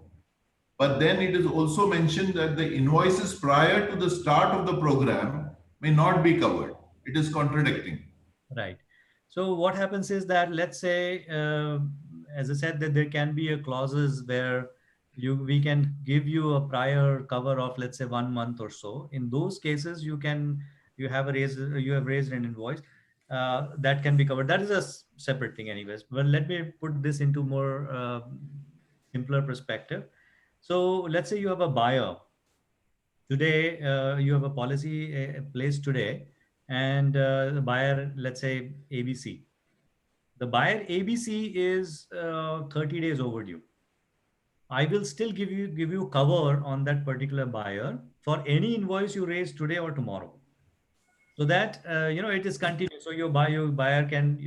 But then it is also mentioned that the invoices prior to the start of the program may not be covered. It is contradicting. Right. So what happens is that, let's say, as I said, that there can be a clauses where we can give you a prior cover of, let's say, 1 month or so. In those cases, you have raised an invoice that can be covered. That is a separate thing, anyways. But let me put this into more simpler perspective. So let's say you have a buyer today. You have a policy placed today, and the buyer, let's say ABC. The buyer ABC is 30 days overdue. I will still give you cover on that particular buyer for any invoice you raise today or tomorrow, so that it is continuous. So your buyer can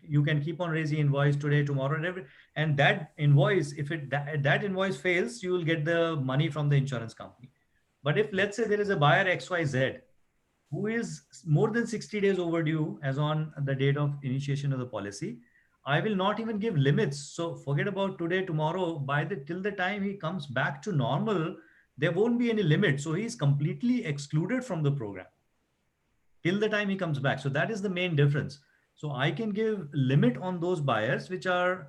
you can keep on raising invoice today, tomorrow, and that invoice, if that invoice fails, you will get the money from the insurance company. But if let's say there is a buyer XYZ who is more than 60 days overdue as on the date of initiation of the policy, I will not even give limits. So forget about today, tomorrow. By the till the time he comes back to normal, there won't be any limit. So he is completely excluded from the program till the time he comes back. So that is the main difference. So I can give limit on those buyers which are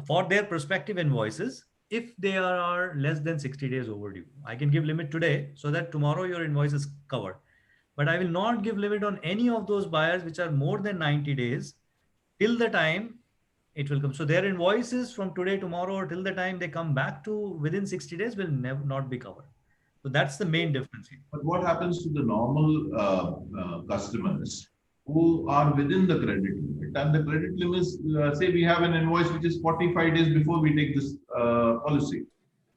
for their prospective invoices if they are less than 60 days overdue. I can give limit today so that tomorrow your invoice is covered. But I will not give limit on any of those buyers which are more than 90 days till the time it will come. So their invoices from today, tomorrow, or till the time they come back to within 60 days will never not be covered. So that's the main difference here. But what happens to the normal customers who are within the credit limit? And the credit limits, say we have an invoice which is 45 days before we take this policy,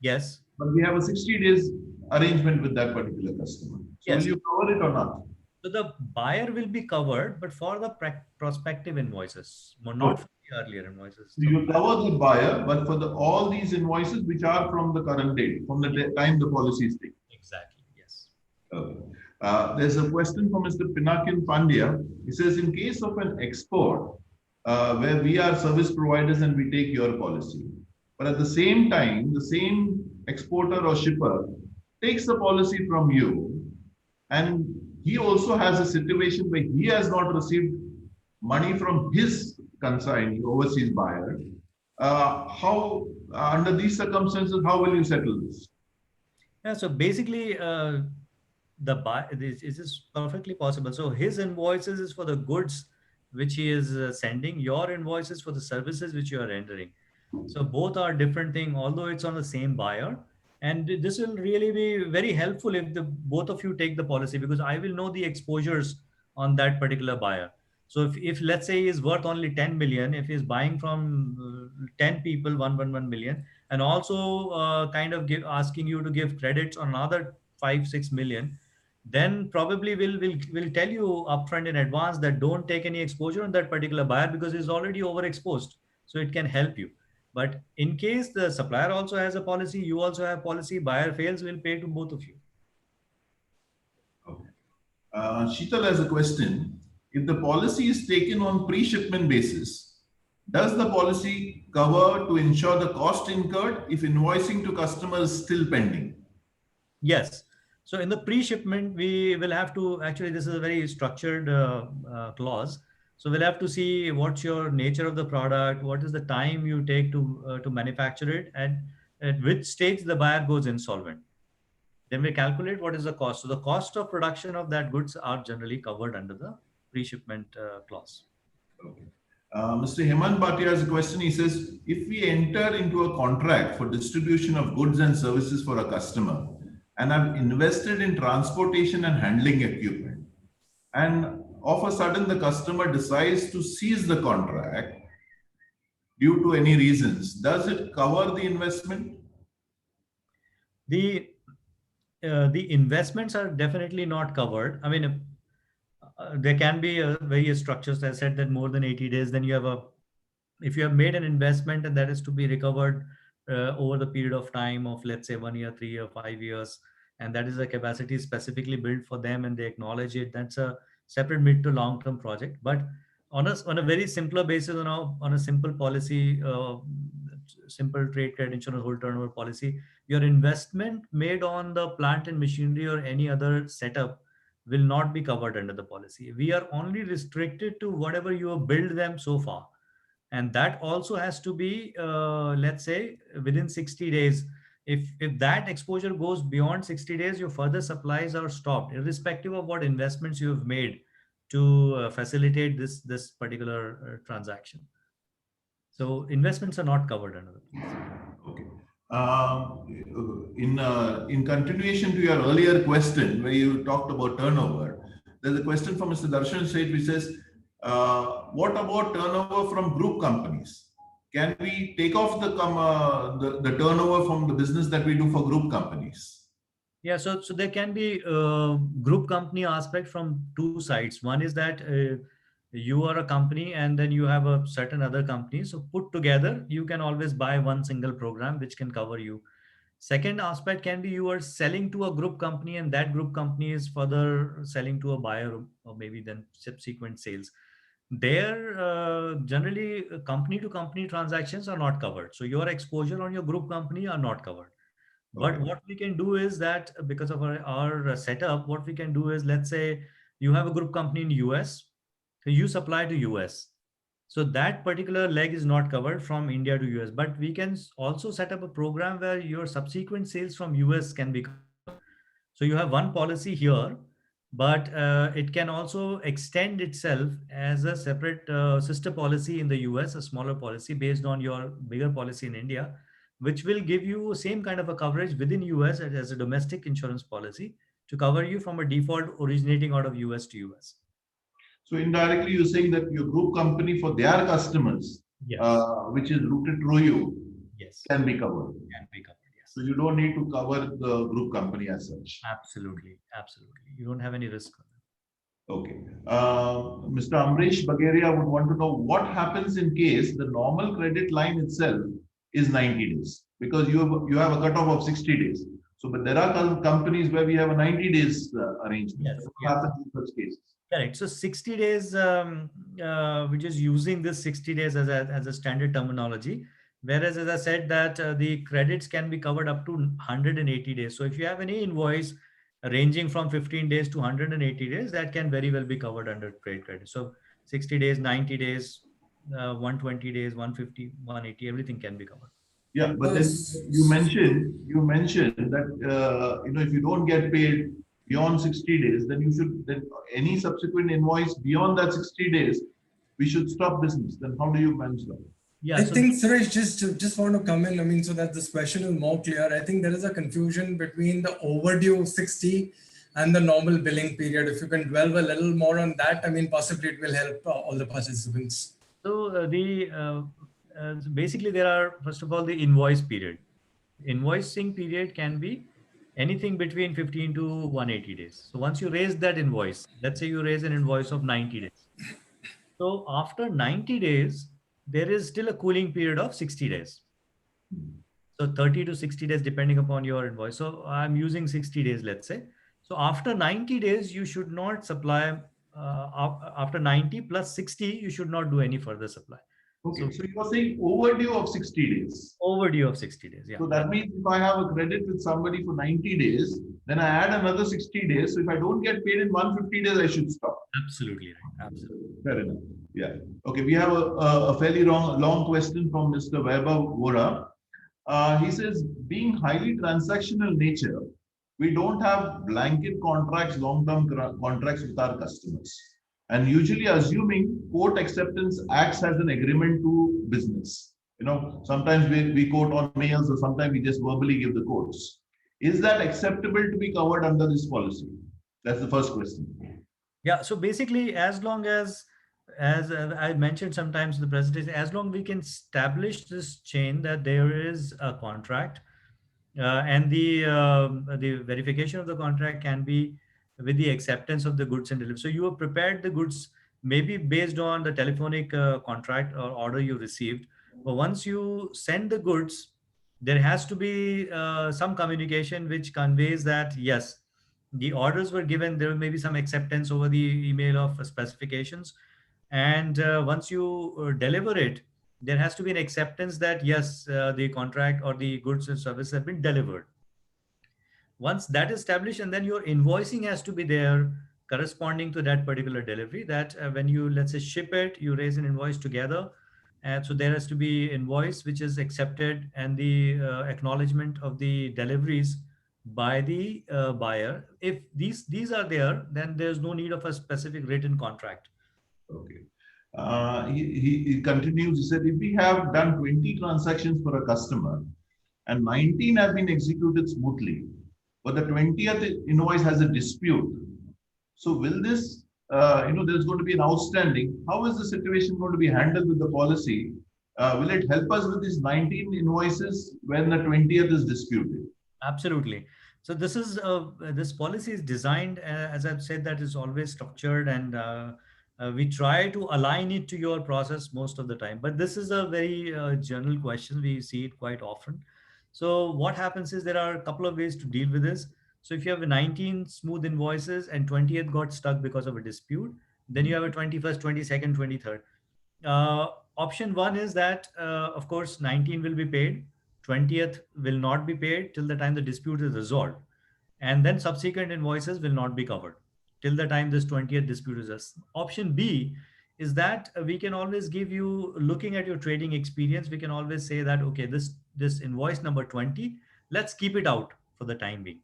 Yes. but we have a 60 days arrangement with that particular customer. So will Yes. you cover it or not? So the buyer will be covered, but for the prospective invoices, not Okay. for the earlier invoices. So you cover the buyer, but for the all these invoices which are from the current date, from the time the policy is taken. Exactly. Yes. Okay. There's a question from Mr. Pinakin Pandya. He says, in case of an export, where we are service providers and we take your policy, but at the same time, the same exporter or shipper takes the policy from you, and he also has a situation where he has not received money from his consignee, overseas buyer. How, under these circumstances, how will you settle this? Yeah. So basically, the buy this is perfectly possible. So his invoices is for the goods which he is sending. Your invoices for the services which you are rendering. So both are different thing, although it's on the same buyer. And this will really be very helpful if the both of you take the policy, because I will know the exposures on that particular buyer. So if let's say he is worth only 10 million, if he's buying from 10 people, 1 million, and also kind of asking you to give credits on another 5 6 million, then probably will tell you upfront in advance that don't take any exposure on that particular buyer because he's already overexposed. So it can help you. But in case the supplier also has a policy, you also have policy, buyer fails, will pay to both of you. Okay. Sheetal has a question. If the policy is taken on pre-shipment basis, does the policy cover to ensure the cost incurred if invoicing to customers is still pending? Yes. So in the pre-shipment, we will have to, actually, this is a very structured clause. So we'll have to see what's your nature of the product, what is the time you take to manufacture it, and at which stage the buyer goes insolvent. Then we calculate what is the cost. So the cost of production of that goods are generally covered under the pre-shipment clause. Okay. Mr. Hemant Bhatia has a question. He says, if we enter into a contract for distribution of goods and services for a customer and have invested in transportation and handling equipment, and of a sudden the customer decides to cease the contract due to any reasons, does it cover the investment? The the investments are definitely not covered. I mean, there can be various structures. I said that more than 80 days, then you have a, if you have made an investment and that is to be recovered over the period of time of, let's say, 1 year, 3 year, 5 years, and that is a capacity specifically built for them and they acknowledge it, that's a separate mid to long term project. But on a very simpler basis, on a simple policy, simple trade credit insurance whole turnover policy, your investment made on the plant and machinery or any other setup will not be covered under the policy. We are only restricted to whatever you have built them so far, and that also has to be, let's say, within 60 days. If that exposure goes beyond 60 days, your further supplies are stopped irrespective of what investments you have made to facilitate this particular transaction. So investments are not covered under the policy. Okay. In continuation to your earlier question, where you talked about turnover, there's a question from Mr. Darshan Seth which says, what about turnover from group companies? Can we take off the turnover from the business that we do for group companies? Yeah, so there can be group company aspect from two sides. One is that You are a company and then you have a certain other company. So put together, you can always buy one single program which can cover you. Second aspect can be you are selling to a group company and that group company is further selling to a buyer or maybe then subsequent sales. There, generally, company to company transactions are not covered. So your exposure on your group company are not covered. But Okay. what we can do is that because of our setup, what we can do is, let's say you have a group company in US, so you supply to US. So that particular leg is not covered from India to US, but we can also set up a program where your subsequent sales from US can be covered. So you have one policy here, but it can also extend itself as a separate sister policy in the US, a smaller policy based on your bigger policy in India, which will give you same kind of a coverage within US as a domestic insurance policy to cover you from a default originating out of US to US. So indirectly, you're saying that your group company for their customers, Yes, which is routed through you, yes, can be covered. can be covered. So Yes, you don't need to cover the group company as such. absolutely, absolutely. You don't have any risk on that. Okay. Mr. Amrish Bagaria would want to know what happens in case the normal credit line itself is 90 days because you have a cutoff of 60 days. So, but there are companies where we have a 90 days arrangement. Yes, So what yes. happens in such cases? Correct. So 60 days, which is using this 60 days as a standard terminology. Whereas, as I said, that the credits can be covered up to 180 days. So if you have any invoice ranging from 15 days to 180 days, that can very well be covered under trade credit. So 60 days, 90 days, 120 days, 150, 180, everything can be covered. Yeah, but Uh, then you mentioned that if you don't get paid beyond 60 days, then you should then any subsequent invoice beyond that 60 days, we should stop business. Then how do you manage that? Yeah. I So think Suresh just want to come in. I mean, so that this question is more clear. I think there is a confusion between the overdue 60 and the normal billing period. If you can dwell a little more on that, I mean, possibly it will help all the participants. so basically there are, first of all, the invoice period. Invoicing period can be anything between 15 to 180 days. So once you raise that invoice, let's say you raise an invoice of 90 days. So after 90 days, there is still a cooling period of 60 days. So 30 to 60 days, depending upon your invoice. So I'm using 60 days, let's say. So after 90 days, you should not supply, after 90 plus 60, you should not do any further supply. Okay, So so you are saying overdue of 60 days. overdue of 60 days. Yeah. So that means if I have a credit with somebody for 90 days, then I add another 60 days. So if I don't get paid in 150 days, I should stop. Absolutely right. Absolutely. Fair enough. Yeah. Okay, we have a fairly long question from Mr. Vaibhav Vora. He says, being highly transactional nature, we don't have blanket contracts, long-term contracts with our customers. And usually assuming quote acceptance acts as an agreement to business. Sometimes we quote on mails or sometimes we just verbally give the quotes. Is that acceptable to be covered under this policy? That's the first question. Yeah. So basically, as long as I mentioned sometimes in the presentation, as long we can establish this chain that there is a contract, and the verification of the contract can be with the acceptance of the goods and delivery. So you have prepared the goods maybe based on the telephonic contract or order you received, but once you send the goods, there has to be some communication which conveys that yes, the orders were given. There may be some acceptance over the email of specifications, and once you deliver it, there has to be an acceptance that yes, the contract or the goods and services have been delivered. Once that is established, and then your invoicing has to be there corresponding to that particular delivery, that when you, let's say, ship it, you raise an invoice together, and so there has to be invoice which is accepted and the acknowledgement of the deliveries by the buyer. If these are there, then there's no need of a specific written contract. Okay. He continues, he said, if we have done 20 transactions for a customer and 19 have been executed smoothly, but the 20th invoice has a dispute. So will this, there's going to be an outstanding. How is the situation going to be handled with the policy? Will it help us with these 19 invoices when the 20th is disputed? Absolutely. So this policy is designed, as I've said, that is always structured and We try to align it to your process most of the time, but this is a very general question. We see it quite often. So what happens is there are a couple of ways to deal with this. So if you have a 19 smooth invoices and 20th got stuck because of a dispute, then you have a 21st, 22nd, 23rd. Uh, Option one is that, of course, 19 will be paid, 20th will not be paid till the time the dispute is resolved. And then subsequent invoices will not be covered till the time this 20th dispute is resolved. Option B is that we can always give you, looking at your trading experience, we can always say that, okay, this invoice number 20, let's keep it out for the time being.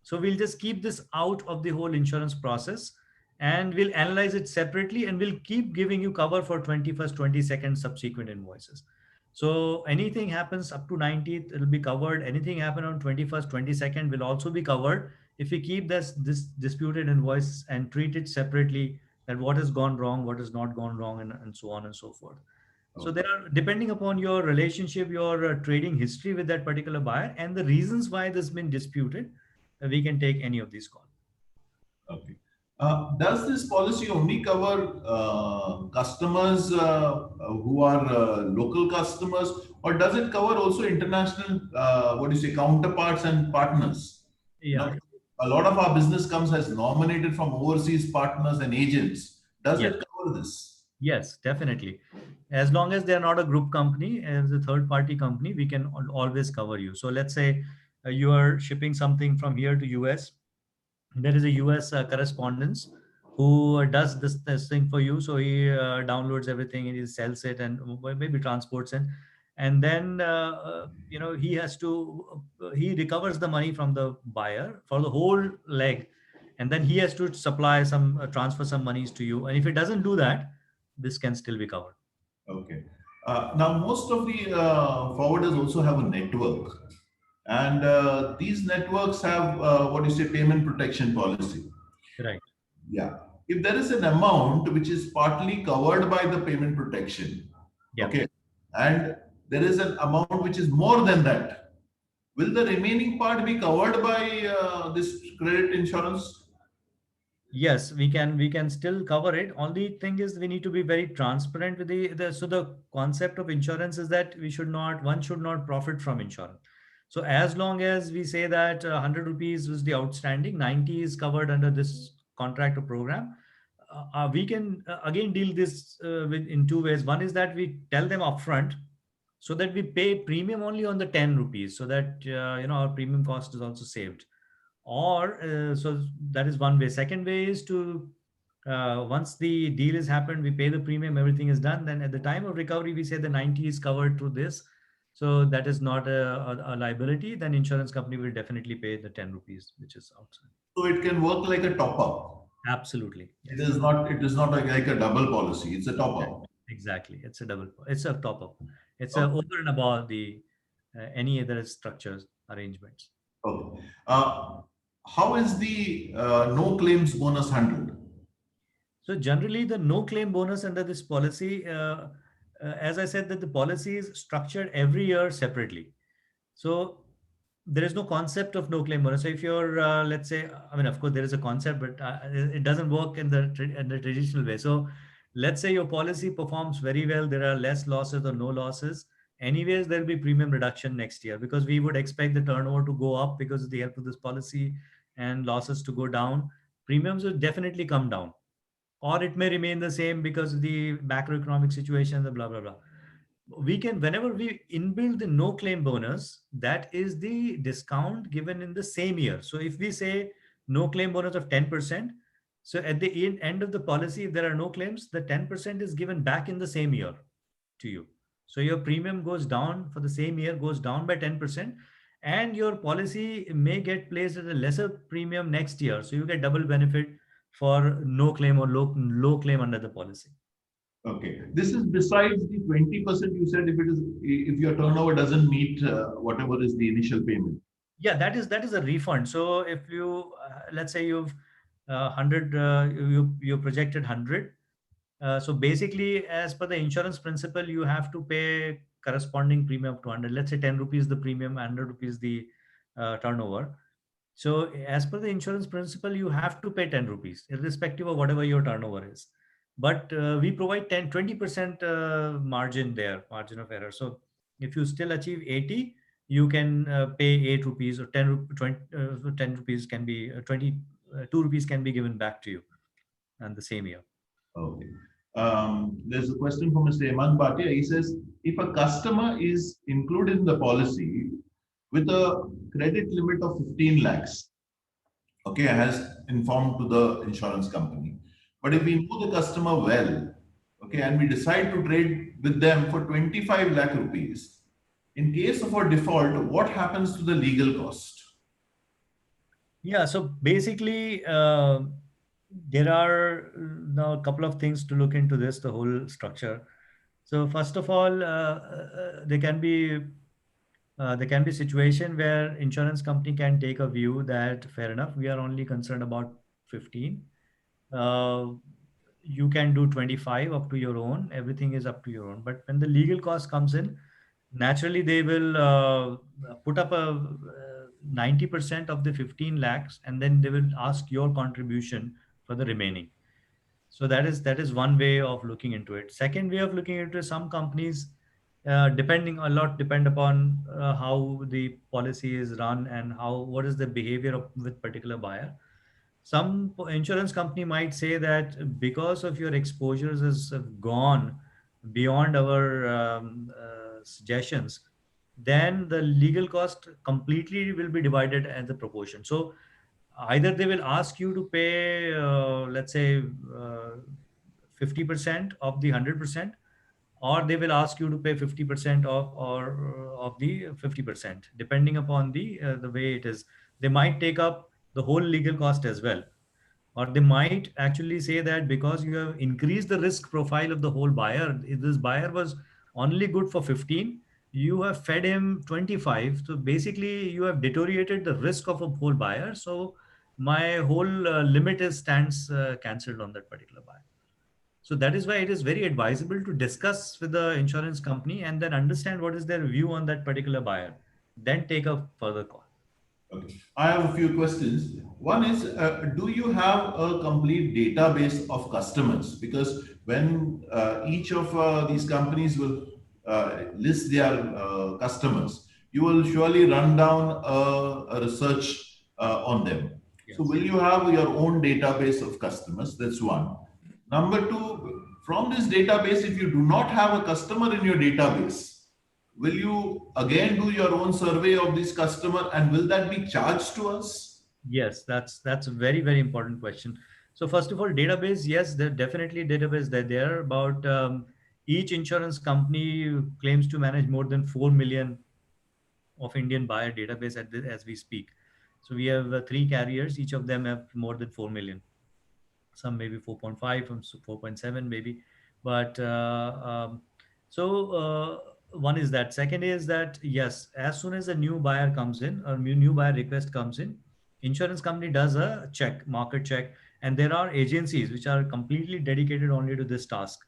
So we'll just keep this out of the whole insurance process, and we'll analyze it separately, and we'll keep giving you cover for 21st, 22nd subsequent invoices. So anything happens up to 19th, it'll be covered. Anything happen on 21st, 22nd will also be covered if we keep this disputed invoice and treat it separately, that what has gone wrong, what has not gone wrong, and so on and so forth. So Okay. there are, depending upon your relationship, your trading history with that particular buyer, and the reasons why this has been disputed, we can take any of these calls. Okay. Does this policy only cover customers who are local customers, or does it cover also international, what do you say, counterparts and partners? You Yeah. know, a lot of our business comes as nominated from overseas partners and agents. Does Yes. it cover this? Yes, definitely. As long as they're not a group company, as a third party company, we can always cover you. So let's say you are shipping something from here to US. There is a US correspondence who does this thing for you. So he downloads everything and he sells it, and maybe transports it. And then, he has to, he recovers the money from the buyer for the whole leg. And then he has to supply some, transfer some monies to you. And if he doesn't do that, this can still be covered. Okay. Now, most of the forwarders also have a network, and these networks have what do you say, payment protection policy. Right. Yeah. If there is an amount which is partly covered by the payment protection, Yeah. okay, and there is an amount which is more than that, will the remaining part be covered by this credit insurance? Yes, we can still cover it. Only thing is we need to be very transparent with the so the concept of insurance is that one should not profit from insurance. So as long as we say that 100 rupees was the outstanding, 90 is covered under this contract or program, we can again deal this with in two ways. One is that we tell them upfront so that we pay premium only on the 10 rupees, so that our premium cost is also saved. Or so that is one way. Second way is to, once the deal is happened, we pay the premium, everything is done, then at the time of recovery we say the 90 is covered through this, so that is not a liability. Then insurance company will definitely pay the 10 rupees which is outside. So it can work like a top up. Absolutely, It yes. is not. It is not like a double policy. It's a top up. Exactly, it's a top up. It's a Okay. over and above the any other structures arrangements. Okay. How is the no claims bonus handled? So generally, the no claim bonus under this policy, as I said, that the policy is structured every year separately. So there is no concept of no claim bonus. So if you're, let's say, I mean, of course, there is a concept, but it doesn't work in the traditional way. So let's say your policy performs very well, there are less losses or no losses. Anyways, there'll be premium reduction next year because we would expect the turnover to go up because of the help of this policy, and losses to go down. Premiums will definitely come down, or it may remain the same because of the macroeconomic situation, the blah blah blah. We can, whenever we inbuild the no claim bonus, that is the discount given in the same year. So if we say no claim bonus of 10%, so at the end of the policy, if there are no claims, the 10% is given back in the same year to you. So your premium goes down for the same year, goes down by 10%, and your policy may get placed at a lesser premium next year. So you get double benefit for no claim or low claim under the policy. Okay. This is besides the 20% you said, if your turnover doesn't meet whatever is the initial payment. Yeah, that is a refund. So if you let's say you've 100, you projected 100. So basically, as per the insurance principle, you have to pay corresponding premium of 200. Let's say 10 rupees the premium, 100 rupees the turnover. So as per the insurance principle, you have to pay 10 rupees, irrespective of whatever your turnover is. but we provide 10-20% margin there, margin of error. So if you still achieve 80, you can pay 8 rupees, or 20, 10 rupees can be 20, 2 rupees can be given back to you and the same year. Okay. There's a question from Mr. Eman Bhatia. He says, if a customer is included in the policy with a credit limit of 15 lakhs, okay, has informed to the insurance company. But if we know the customer well, okay, and we decide to trade with them for 25 lakh rupees, in case of a default, what happens to the legal cost? Yeah, so basically, there are now a couple of things to look into this, the whole structure. So first of all, there can be situation where insurance company can take a view that fair enough, we are only concerned about 15. Uh, you can do 25 up to your own. Everything is up to your own. But when the legal cost comes in, naturally they will put up a 90% of the 15 lakhs, and then they will ask your contribution for the remaining. So that is one way of looking into it. Second way of looking into it, some companies, depending a lot, depend upon how the policy is run and how what is the behavior of with particular buyer. Some insurance company might say that because of your exposures has gone beyond our suggestions, then the legal cost completely will be divided as the proportion. So either they will ask you to pay, let's say, 50% of the 100%, or they will ask you to pay 50% of the 50%, depending upon the way it is. They might take up the whole legal cost as well, or they might actually say that because you have increased the risk profile of the whole buyer, if this buyer was only good for 15, you have fed him 25, so basically you have deteriorated the risk of a whole buyer, so my whole limit is stands cancelled on that particular buyer. So that is why it is very advisable to discuss with the insurance company and then understand what is their view on that particular buyer, then take a further call. Okay. I have a few questions. One is, do you have a complete database of customers? Because when each of these companies will list their customers, you will surely run down a research on them. So, Yes. will you have your own database of customers? That's one. Number two, from this database, if you do not have a customer in your database, will you again do your own survey of this customer and will that be charged to us? Yes, that's a very, very important question. So first of all, database, yes, there definitely database that there about each insurance company claims to manage more than 4 million of Indian buyer database as we speak. So we have three carriers, each of them have more than 4 million. Some maybe 4.5, some 4.7 maybe. But so one is that. Second is that, yes, as soon as a new buyer comes in, or new buyer request comes in, insurance company does a check, market check, and there are agencies which are completely dedicated only to this task.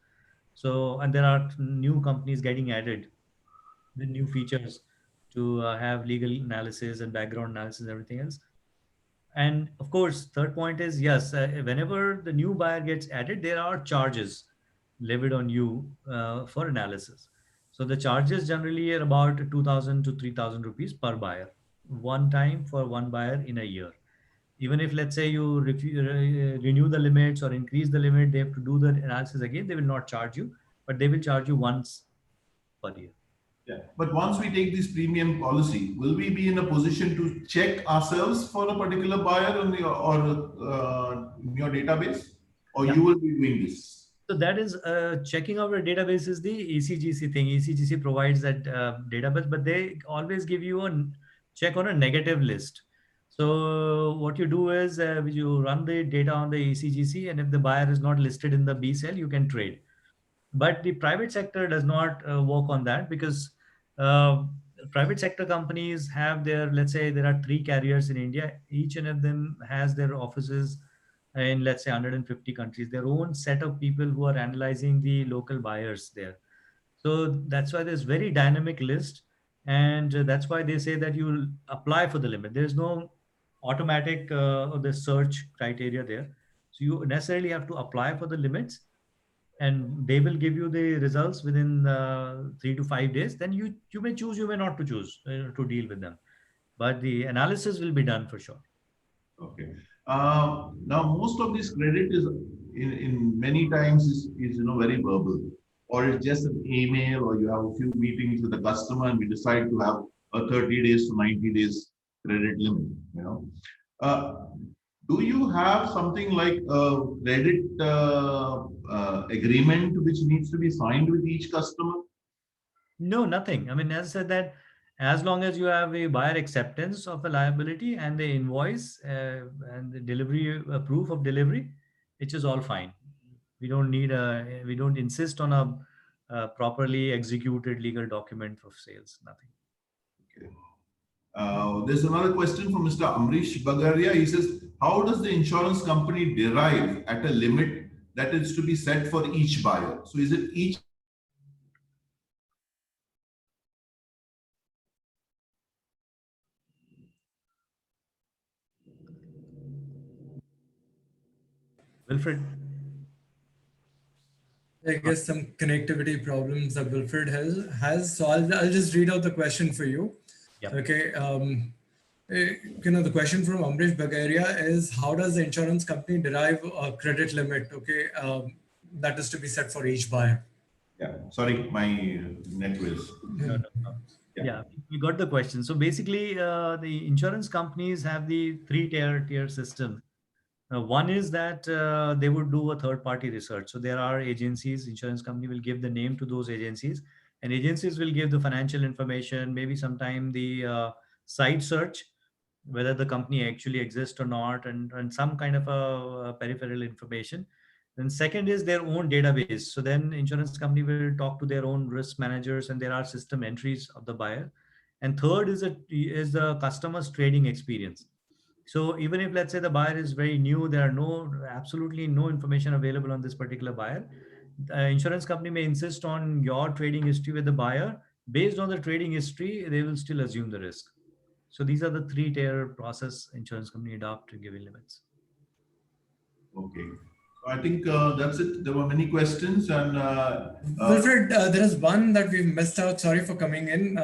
So, and there are new companies getting added with new features to have legal analysis and background analysis and everything else. And of course, third point is, yes, whenever the new buyer gets added, there are charges levied on you for analysis. So the charges generally are about 2,000 to 3,000 rupees per buyer, one time for one buyer in a year. Even if, let's say, you renew the limits or increase the limit, they have to do the analysis again. They will not charge you, but they will charge you once per year. Yeah. But once we take this premium policy, will we be in a position to check ourselves for a particular buyer on the, or in your database, or Yeah. you will be doing this? So that is checking our database is the ECGC thing. ECGC provides that database, but they always give you a check on a negative list. So what you do is you run the data on the ECGC, and if the buyer is not listed in the B cell, you can trade. But the private sector does not work on that, because uh, private sector companies have their, let's say there are three carriers in India, each one of them has their offices in, let's say, 150 countries, their own set of people who are analyzing the local buyers there. So that's why there's very dynamic list, and that's why they say that you apply for the limit. There's no automatic the search criteria there, so you necessarily have to apply for the limits. and they will give you the results within 3 to 5 days, then you may choose, you may not to choose to deal with them, but the analysis will be done for sure. Okay. Now, most of this credit is in many times is very verbal, or it's just an email, or you have a few meetings with the customer, and we decide to have a 30 days to 90 days credit limit. Uh, do you have something like a credit agreement which needs to be signed with each customer? No, nothing. I mean, as I said, that as long as you have a buyer acceptance of a liability and the invoice and the delivery proof of delivery, it is all fine. We don't insist on a properly executed legal document of sales. Nothing. Okay. There's another question from Mr. Amrish Bagaria. He says, how does the insurance company derive at a limit that is to be set for each buyer? So is it each Wilfred. I guess some connectivity problems that Wilfred has. So I'll just read out the question for you. Yep. Okay. The question from Amrish Bagaria is, how does the insurance company derive a credit limit? Okay, that is to be set for each buyer. Yeah, sorry, my net was. No, no, no. Yeah, we got the question. So basically, the insurance companies have the three-tier system. One is that they would do a third-party research. So there are agencies, insurance company will give the name to those agencies, and agencies will give the financial information, maybe sometime the site search, whether the company actually exists or not, and some kind of a peripheral information. Then second is their own database. So then insurance company will talk to their own risk managers, and there are system entries of the buyer. And third is the customer's trading experience. So even if, let's say, the buyer is very new, there are absolutely no information available on this particular buyer, the insurance company may insist on your trading history with the buyer. Based on the trading history, they will still assume the risk. So these are the three-tier process insurance company adopt to give limits. Okay. So I think that's it. There were many questions, and Wilfred, there is one that we've missed out. Sorry for coming in.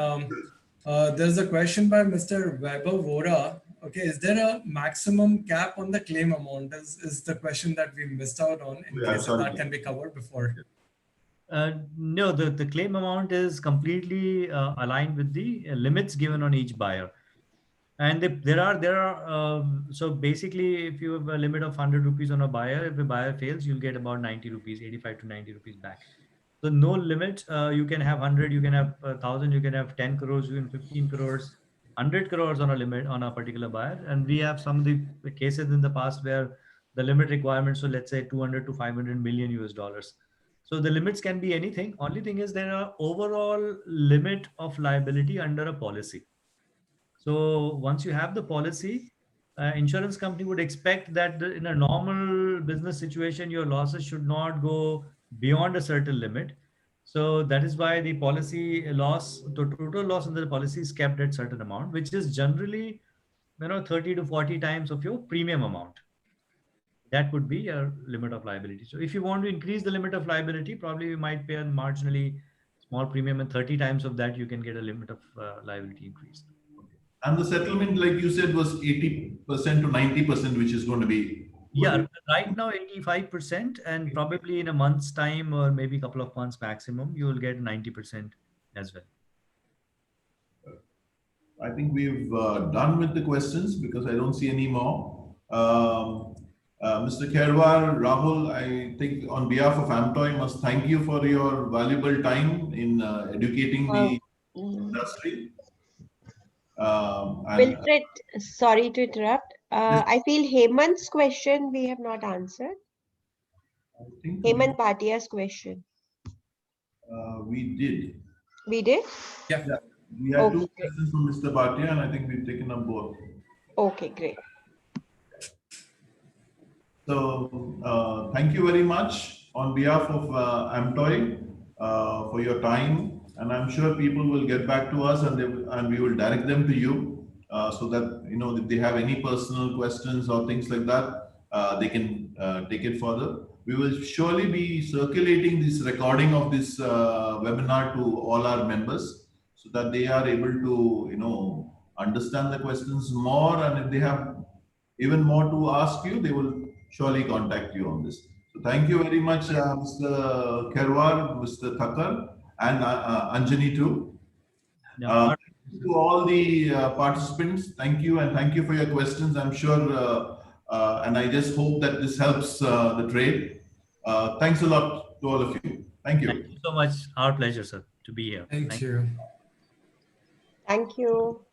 There's a question by Mr. Weber Vora. Okay, is there a maximum cap on the claim amount? Is the question that we missed out on, in Yeah, case sorry. that can be covered before. No, the claim amount is completely aligned with the limits given on each buyer. And there are so basically, if you have a limit of 100 rupees on a buyer, if the buyer fails, you'll get about 90 rupees, 85 to 90 rupees back. So no limit. You can have 100, you can have 1,000, you can have 10 crores, you can 15 crores, 100 crores on a limit on a particular buyer. And we have some of the cases in the past where the limit requirements, so let's say 200 to 500 million US dollars. So the limits can be anything. Only thing is there are overall limit of liability under a policy. So once you have the policy, insurance company would expect that in a normal business situation, your losses should not go beyond a certain limit. So that is why the policy loss, the total loss under the policy is kept at certain amount, which is generally, 30 to 40 times of your premium amount. That would be your limit of liability. So if you want to increase the limit of liability, probably you might pay a marginally small premium, and 30 times of that you can get a limit of liability increase. and the settlement, like you said, was 80% to 90%, which is going to be. Yeah, right now 85%, and probably in a month's time or maybe a couple of months maximum, you will get 90% as well. I think we've done with the questions because I don't see any more. Mr. Kherwal, Rahul, I think on behalf of Amtoy, must thank you for your valuable time in educating the industry. Wilfred, sorry to interrupt. I feel Hemant's question we have not answered. I think Hemant Bhatia's question. we did. We did? Yeah. Yeah, we had two Okay. questions from Mr. Bhatia, and I think we've taken up both. Okay, great. So thank you very much on behalf of Amtoy for your time, and I'm sure people will get back to us, and we will direct them to you so that if they have any personal questions or things like that, they can take it further. We will surely be circulating this recording of this webinar to all our members so that they are able to, understand the questions more. And if they have even more to ask you, they will surely contact you on this. So thank you very much, Mr. Kerwar, Mr. Thakkar, and Anjani too. Yeah, To all the participants, thank you, and thank you for your questions. I'm sure, and I just hope that this helps the trade. Thanks a lot to all of you. Thank thank you. you so much. Our pleasure, sir, to be here. Thank you. Thank you.